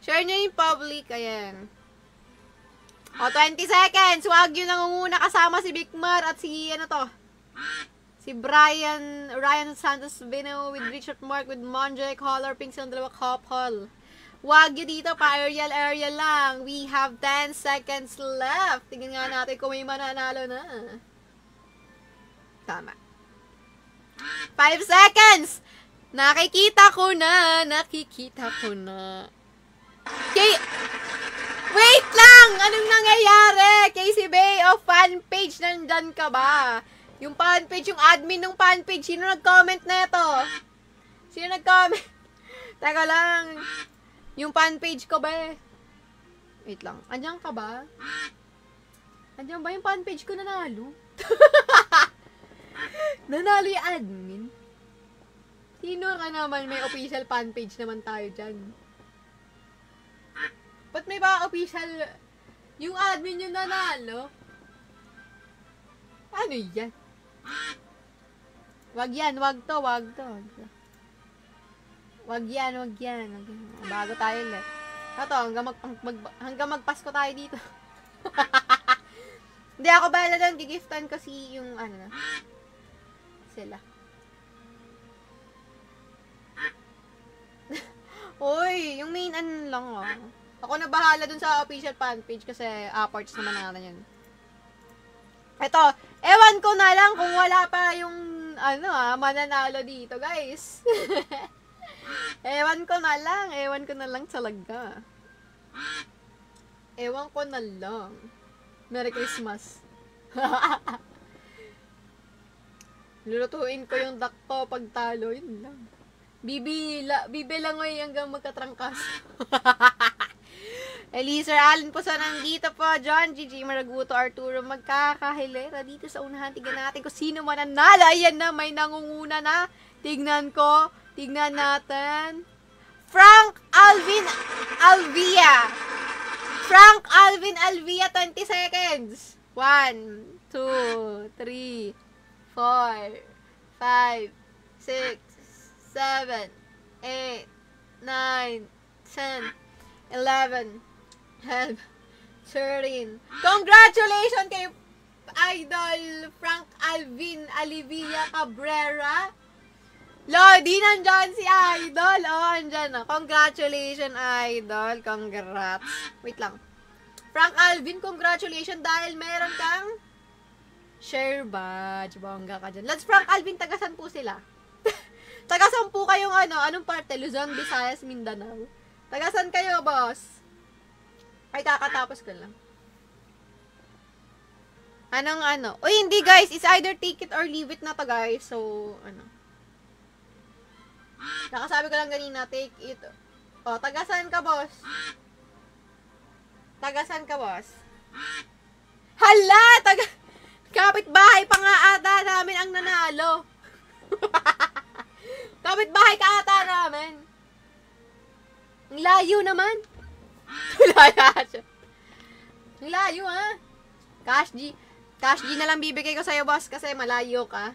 Share nyo yung public, ayan. O, 20 seconds. Wag yun nangunguna kasama si Bigmar at si, ano to? Si Ryan Santos Bino with Richard Mark with Monjay, Color, Pink silang dalawa couple. Wag yun dito, pa-aerial lang. We have 10 seconds left. Tingnan nga natin kung may mananalo na. Tama. 5 seconds! Nakikita ko na. Wait lang! Anong nangyayari? Casey Bay of fanpage, nandyan ka ba? Yung fanpage, yung admin ng fanpage, sino nag-comment na ito? Sino nag-comment? Teka lang. Yung fanpage ko ba eh? Wait lang. Andyan ka ba? Andyan ba yung fanpage ko nanalo? Nanalo yung admin? Sino ka naman? May official fanpage naman tayo dyan. Ba't may ba official yung admin yung nanalo? Ano yan? Wag yan, wag to. Wag yan. Bago tayo ulit. Ito, hanggang magpasko tayo dito. Hindi ako bahala doon, gigiftan ko si yung ano na. Sila. Uy, yung main ano lang Ako na bahala dun sa official fanpage kasi parts naman natin yun. Eto, ewan ko na lang kung wala pa yung mananalo dito, guys. Ewan ko na lang talaga. Ewan ko na lang. Merry Christmas. Lulutuin ko yung duck ko pag talo, yun lang. Bibilangoy hanggang magkatrangkas. Eliezer Allen po sa nandito po. John Gigi Maraguto Arturo magkakahilera dito sa unahan. Tignan natin kung sino mananalo. Ayan na, may nangunguna na. Tignan natin. Frank Alvin Alvia, 20 seconds. 1, 2, 3, 4, 5, 6, 7, 8, 9, 10, 11, 12, 13. Congratulations kay Idol Frank Alvin Alivia Cabrera. Lodi, nandyan si Idol. Andyan na. Congratulations, Idol. Congrats. Wait lang. Frank Alvin, congratulations dahil meron kang share badge. Bongga ka dyan. Let's Frank Alvin, tagasan po sila. Tagasan po kayong anong parte? Luzon, Visayas, Mindanao. Tagasan kayo, boss? Ay, kakatapos ko lang. Uy, hindi guys. It's either take it or leave it na to, guys. So, Nakasabi ko lang ganina, take it. O, tagasan ka, boss? Hala! Kapit-bahay pa nga ata namin ang nanalo. Kapit-bahay ka ata namin. Ang layo naman. Ang layo, ha? Cash G na lang bibigay ko sa'yo, boss, kasi malayo ka.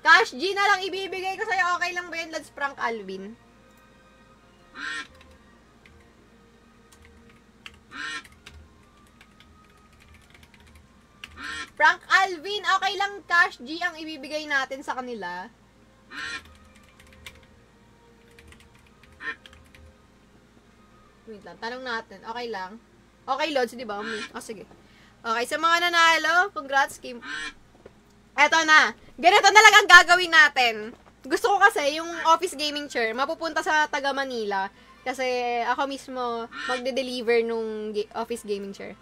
Cash G na lang ibibigay ko sa'yo. Okay lang ba yun? Let's prank Alvin. Prank Alvin, okay lang Cash G ang ibibigay natin sa kanila. Wait lang, tanong natin. Okay lang. Okay, Lods, di ba? Sige. Okay, sa mga nanalo, congrats, Kim. Eto na. Ganito na lang ang gagawin natin. Gusto ko kasi yung office gaming chair, mapupunta sa taga Manila. Kasi ako mismo magde-deliver nung office gaming chair.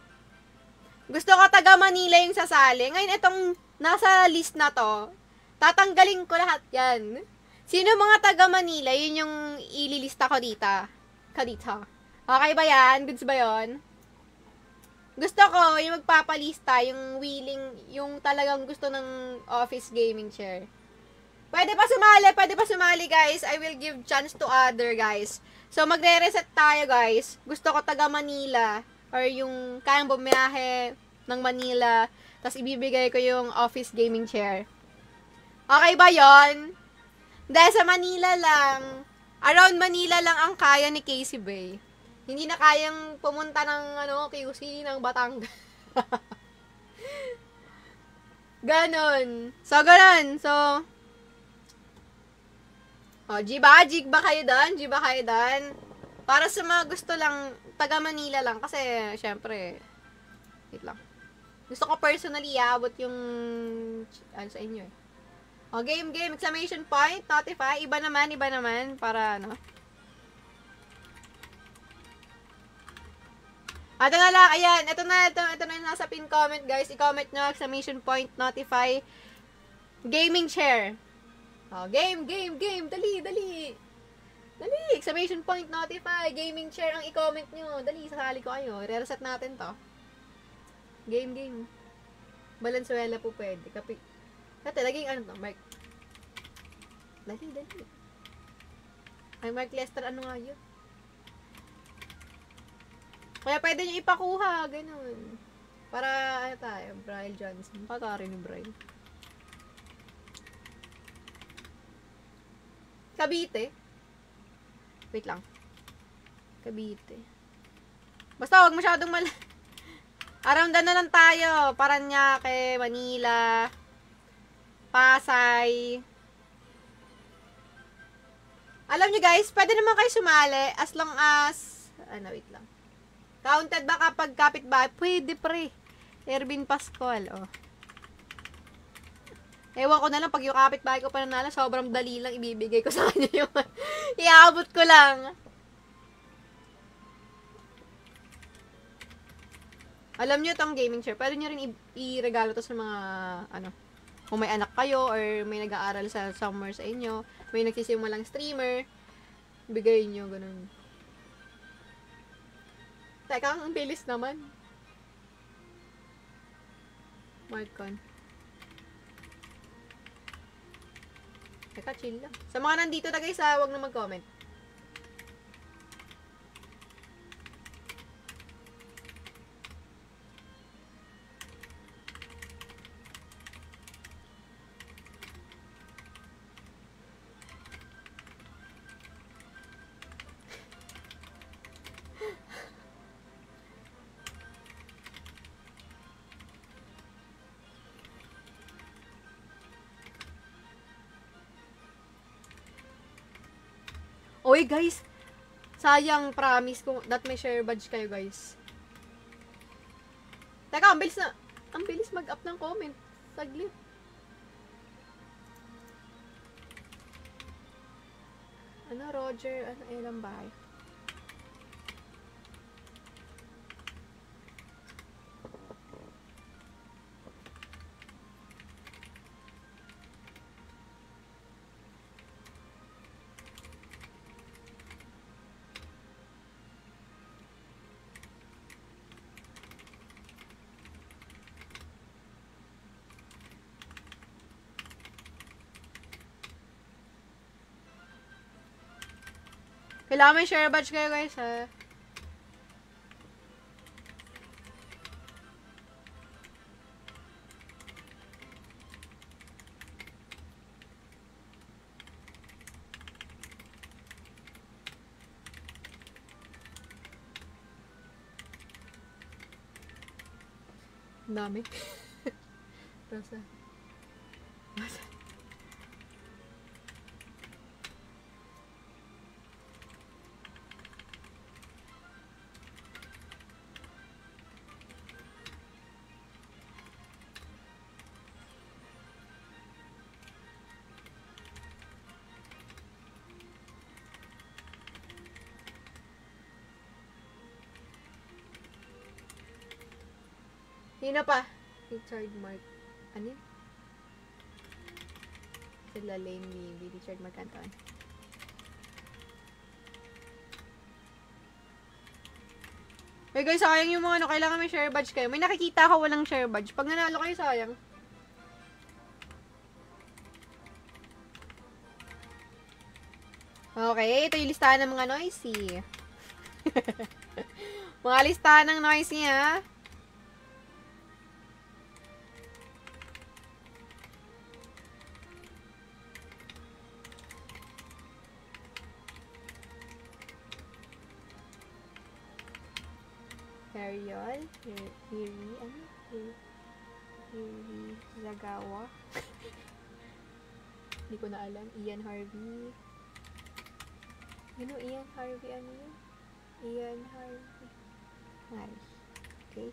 Gusto ko taga Manila yung sasali. Ngayon, itong nasa list na to, tatanggalin ko lahat yan. Sino mga taga Manila, yun yung ililista ko dito. Kadito. Okay ba yan? Goods ba yon? Gusto ko yung magpapalista, yung willing, yung talagang gusto ng office gaming chair. Pwede pa sumali guys. I will give chance to other guys. So, magre-reset tayo guys. Gusto ko taga Manila, or yung kayang bumiyahe ng Manila, tapos ibibigay ko yung office gaming chair. Okay ba yon? Dahil sa Manila lang, around Manila lang ang kaya ni Casey Bay. Hindi na kayang pumunta ng QC ng Batangas. Ganon. So, ganon. So, G ba kayo doon? G ba kayo doon? Para sa mga gusto lang, taga Manila lang. Kasi, syempre, wait lang. Gusto ko personally abot yung, sa inyo eh. Game, exclamation point, notify, iba naman, para Ito na lang, ayan, ito na yung nasa pin comment, guys. I-comment nyo, exclamation point, notify, gaming chair. Game, dali, exclamation point, notify, gaming chair ang i-comment nyo. Dali, sasali ko kayo. Re-reset natin to. Game. Valenzuela po pwede. Dati, laging Mark. Dali. Ay, Mark Lester, ano nga yun? Kaya pwede nyo ipakuha, ganun. Para, tayo, Brian Johnson. Pagkari ni Brian. Cavite. Wait lang. Cavite. Basta, huwag masyadong Around na lang tayo. Paranaque, Manila, Pasay. Alam nyo guys, pwede naman kayo sumali as long as, wait lang. Counted ba kapag kapitbahay? Pwede pre. Ervin Pascual, Ewan ko na lang, pag yung kapitbahay ko pa nanalo, sobrang dali lang ibibigay ko sa kanya yung, iaabot ko lang. Alam nyo itong gaming chair, pwede nyo rin i-regalo to sa mga, kung may anak kayo, or may nag-aaral sa somewhere sa inyo, may nagsisimulang streamer, bigay nyo, ganun. Teka, ang bilis naman. Marcon. Teka, chill lang. Sa mga nandito na guys, huwag na mag-comment. Oy guys, sayang, promise ko that may share badge kayo guys. Teka, ang bilis mag-up ng comment. Saglit. Roger, ilang bahay? Kailangan may share badge kayo guys, ha? Ang dami. Rosa. Sino pa? Richard Mark. Ano yun? Sila Lane Levy. Richard Mark Anton. Hey guys, sayang yung mga ano. Kailangan may share badge kayo. May nakikita ako walang share badge. Pag nanalo kayo, sayang. Okay, ito yung listahan ng mga noisy. Mga listahan ng noisy, ha? Ariel, Hiri, ano? Hiri Zagawa. Hindi ko na alam. Ian Harvey. Ano, Ian Harvey, ano yun? Ian Harvey. Nice. Okay.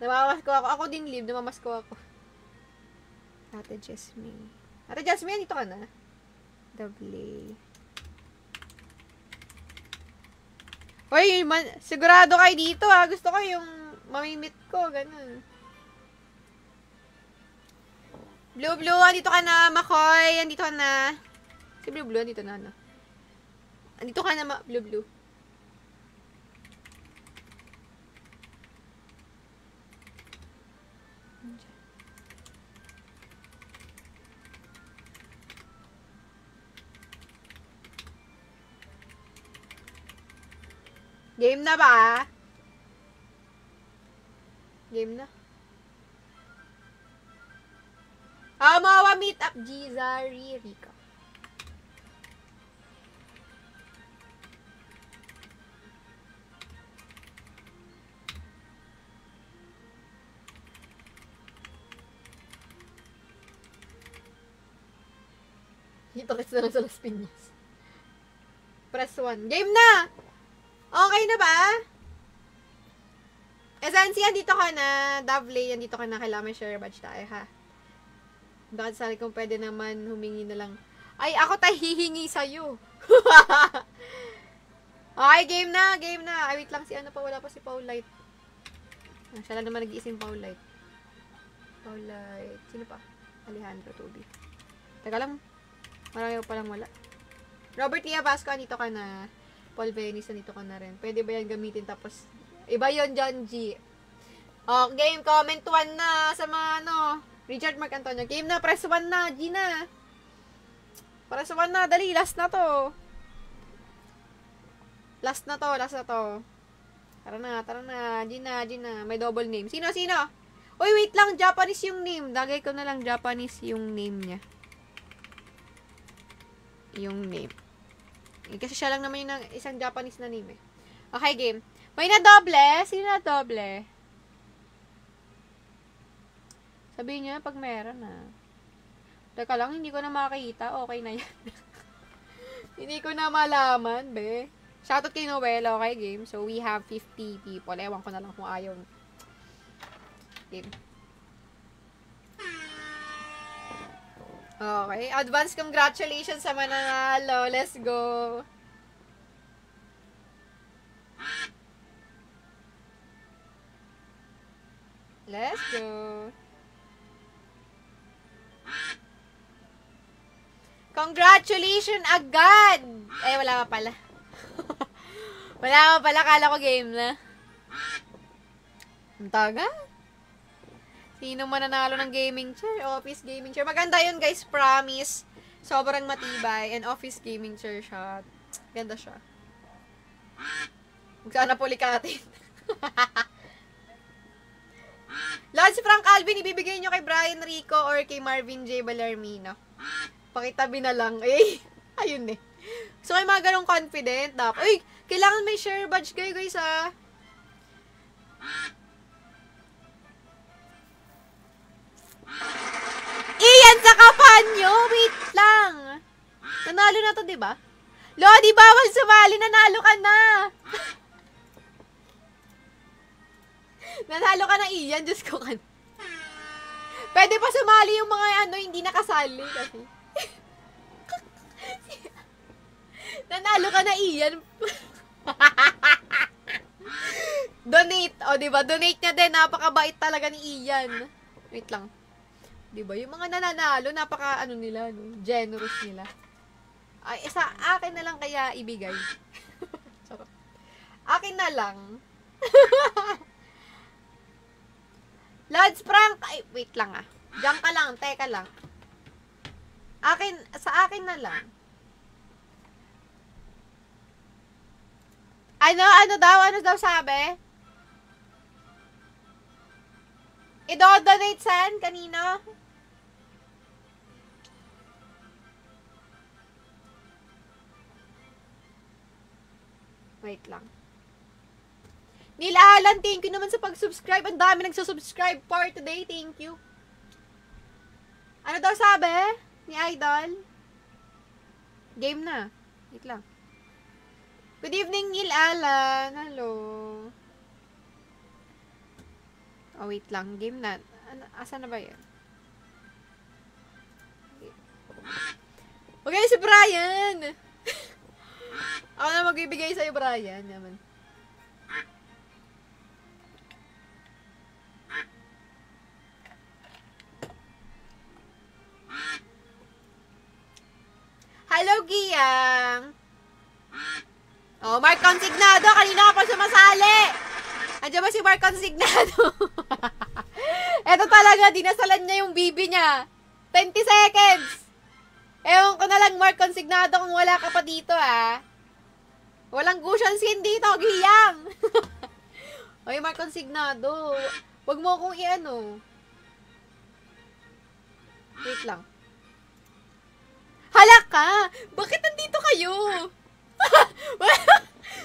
Namamas ko ako. Ako din, Liv. Namamas ko ako. Ate Jasmine. Ate Jasmine, dito ka na. Double. Hoy, sigurado kayo dito ha. Gusto ko yung mamimit ko. Ganun. Blue, andito ka na. Makoy, andito ka na. Si Blue, andito na. No? Andito ka na, Blue. Game na ba? Game na. Mawa meet up Gizari Rika. Dito kasi na lang sa Las Piñas. Press 1. Game na! Okay na ba? Esensi, andito ka na. Davley, andito ka na. Kailangan may share badge tayo, ha? Bakit sabi kung pwede naman humingi na lang. Ay, ako tayo hihingi sa'yo. Okay, game na. Ay, wait lang si ano pa. Wala pa si Paulite. Siya lang naman nag-iising Paulite. Sino pa? Alejandro Tubi. Teka lang. Marami pa lang wala. Robert Lia Vasco, andito ka na. Paul Venice, andito ka na rin. Pwede ba yan gamitin tapos iba yun, John G. Oh, game, comment 1 na sa mga ano. Richard Mark Antonio. Game na, press 1 na, Gina. Press 1 na, dali, last na to. Last na to. Tara na, Gina. May double name. Sino? Uy, wait lang, Japanese yung name. Dagay ko na lang Japanese yung name niya. Yung name. Kasi siya lang naman yung isang Japanese na name eh. Okay, game. May na-doble. Sino na-doble? Sabihin niya pag meron na. Teka lang, hindi ko na makakita. Okay na yan. Hindi ko na malaman, be. Shoutout kay Noel, okay, game. So, we have 50 people. Ewan ko na lang kung ayaw. Game. Okay. Advance congratulations sa mananalo. Let's go. Let's go. Congratulations agad! Eh, wala pa pala. Wala pa pala. Kala ko game na. Ang taga? Sino mananalo ng gaming chair? Office gaming chair. Maganda yun, guys. Promise. Sobrang matibay. And office gaming chair siya. Ganda siya. Huwag sana pulikatin. Lahat si Frank Alvin, ibibigay nyo kay Brian Rico or kay Marvin J. Balarmino. Pakitabi na lang. Eh, ayun eh. So, may mga ganong confident. Uy, kailangan may share badge kayo, guys, ha? Iyan sa kapanyo! Wait lang! Nanalo na to, diba? Lodi, bawal sumali! Nanalo ka na! Nanalo ka na, Iyan. Diyos ko ka. Pwede pa sumali yung mga ano, hindi nakasali kasi. Nanalo ka na, Iyan. Donate. O, diba? Donate niya din. Napakabait talaga ni Ian. Wait lang. Diba? Yung mga nananalo, napaka, ano nila, no? Generous nila. Ay, sa akin na lang kaya ibigay. Akin na lang. Lods Frank. Ay, wait lang ah. Diyan ka lang. Teka lang. Sa akin na lang. Ano daw sabi? I-donate saan? Kanino? Wait lang. Neil Alan, thank you naman sa pag-subscribe. Ang dami nagsusubscribe for today. Thank you. Ano daw sabi ni Idol? Game na. Wait lang. Good evening, Neil Alan. Hello. Oh, wait lang. Game na. Asan na ba yan? Okay, si Brian! Ako na magbibigay sa'yo, Brian. Naman. Hello, Giyang! Oh, Mark Consignado! Kanina ka pa sumasali! Andiyan ba si Mark Consignado? Eto talaga, dinasalan niya yung bibi niya. 20 seconds! Ewan ko na lang, Mark Consignado, kung wala ka pa dito, ah. Walang cushion skin dito, Giyang! Oy, Mark Consignado. Wag mo akong i-ano. Wait lang. Hala ka! Bakit nandito kayo?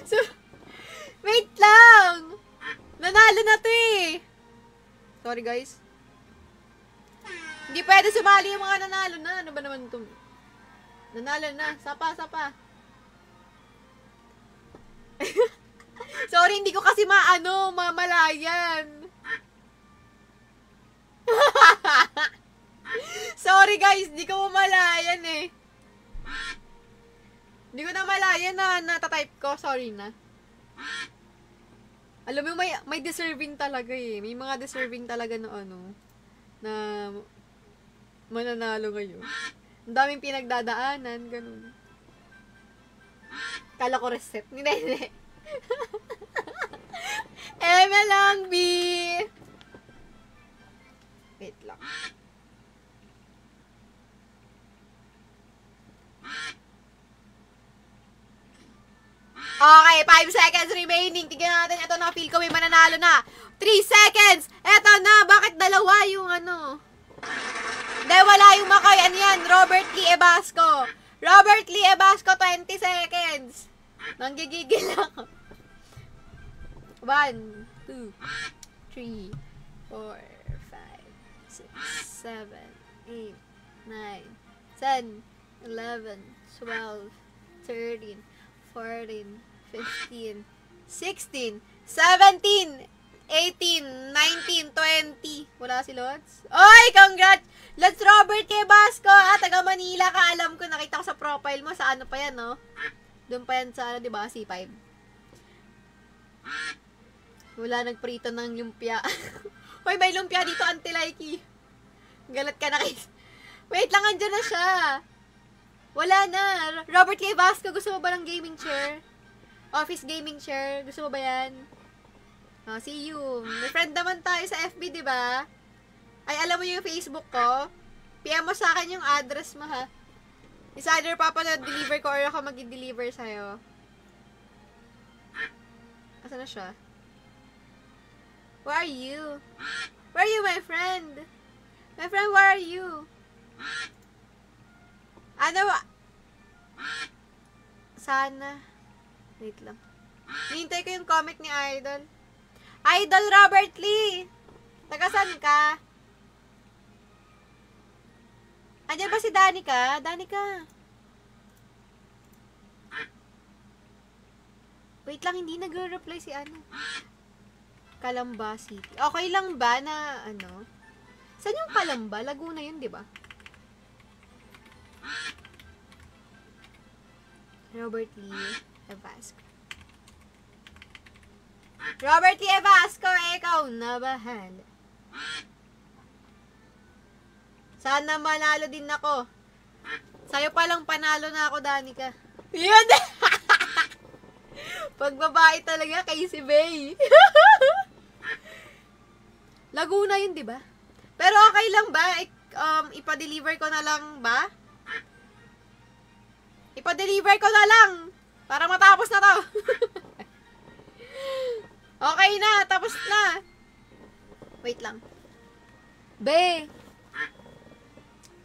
So, wait lang! Nanalo na to eh! Sorry guys. Hindi pwede sumali yung mga nanalo na. Ano ba naman ito? Nanalo na. Sapa. Sorry, hindi ko kasi mamalayan. Sorry guys, hindi ko mamalayan eh. Hindi ko na malayan na natatype ko. Sorry na. Alam mo, may deserving talaga eh. May mga deserving talaga na na mananalo ngayon. Ang daming pinagdadaanan, ganun. Kala ko reset. Hindi. Eme lang, B! Wait lang. Okay, 5 seconds remaining. Tignan natin. Ito na, feel ko may mananalo na. 3 seconds! Ito na! Bakit dalawa yung Hindi, wala yung Makoy. Ano yan? Robert Lee Ebasco. Robert Lee Ebasco, 20 seconds. Nanggigigil ako. 1, 2, 3, 4, 5, 6, 7, 8, 9, 10, 11, 12, 13, 14, 15, 16, 17, 18, 19, 20. Wala si Lods? Oy, congrats! Lods Robert K. Basco, taga Manila ka. Alam ko, nakita ko sa profile mo. Sa ano pa yan, no? Doon pa yan sa, di ba, C5. Wala nagprito ng lumpia. Hoy, may lumpia dito, Auntie Likey. Galat ka na kay... Wait lang, andyan na siya. Wala na. Robert K. Basco, gusto mo ba ng gaming chair? Office gaming chair. Gusto mo ba yan? Oh, see you. May friend naman tayo sa FB, di ba? Ay, alam mo yung Facebook ko? PM mo sa akin yung address mo, ha? Is either deliver ko or ako mag-deliver sa'yo. Asan na siya? Where are you? Where are you, my friend? My friend, where are you? Ano ba? Sana. Wait lang. Hintay ko yung comment ni Idol. Idol Robert Lee! Tagasan ka? Andiyan ba si Danica? Danica. Wait lang, hindi nagre-reply si Calamba City. Okay lang ba na Saan yung Calamba? Laguna yun, di ba? Robert Lee Evasco. Robert T. Evasco, ikaw na bahala. Sana manalo din ako. Sa'yo palang panalo na ako, Danica. Yun! Pagbabae talaga kay si Bay. Laguna yun, di ba? Pero okay lang ba? Ipa-deliver ko na lang ba? Ipa-deliver ko na lang. Para matapos na to. Okay na. Tapos na. Wait lang. Be.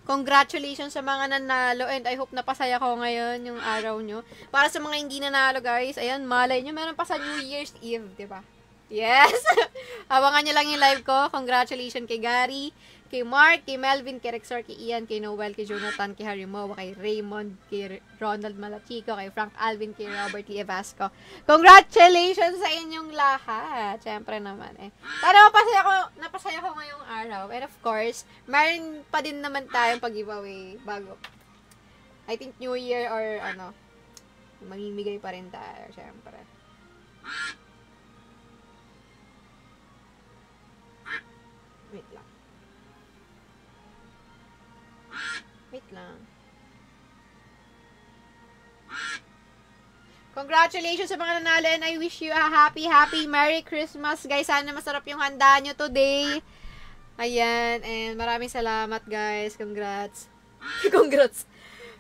Congratulations sa mga nanalo and I hope napasaya ko ngayon yung araw nyo. Para sa mga hindi nanalo, guys, ayan, malay nyo, meron pa sa New Year's Eve, diba? Yes! Abangan nyo lang yung live ko. Congratulations kay Gary, kay Mark, kay Melvin, kay Rexor, kay Ian, kay Noel, kay Jonathan, kay Harry Mo, kay Raymond, kay Ronald Malachico, kay Frank Alvin, kay Robert T. Evasco. Congratulations sa inyong lahat. Siyempre naman eh. Para napasaya ko ngayong araw. And of course, meron pa din naman tayong pag-giveaway bago. I think New Year or mamimigay pa rin tayo, siyempre. Wait lang. Wait lang. Congratulations sa mga nanalo and I wish you a happy Merry Christmas, guys. Sana masarap yung handa nyo today. Ayan. And maraming salamat, guys. Congrats. Congrats.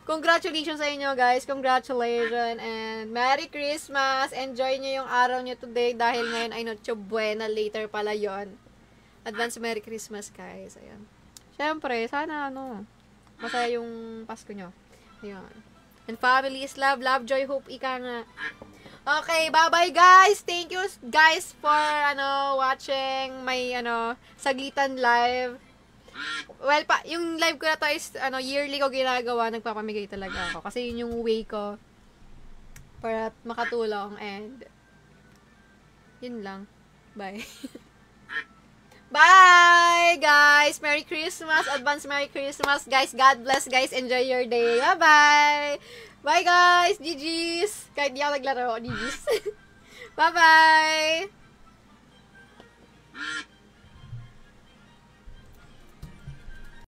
Congratulations sa inyo, guys. Congratulations. And Merry Christmas. Enjoy nyo yung araw nyo today dahil ngayon ay Noche Buena. Later pala yon. Advance Merry Christmas, guys. Ayan. Siyempre, sana masaya yung Pasko nyo. Ayan. And family is love, love, joy, hope, ika nga. Okay, bye-bye, guys. Thank you, guys, for, watching my, Sagitan live. Well, yung live ko na to is, yearly ko ginagawa. Nagpapamigay talaga ako. Kasi yun yung way ko para makatulong. And, yun lang. Bye. Bye, guys! Merry Christmas! Advance Merry Christmas, guys! God bless, guys! Enjoy your day! Bye-bye! Bye, guys! GG's! Kahit di ako naglaro, GG's! Bye-bye!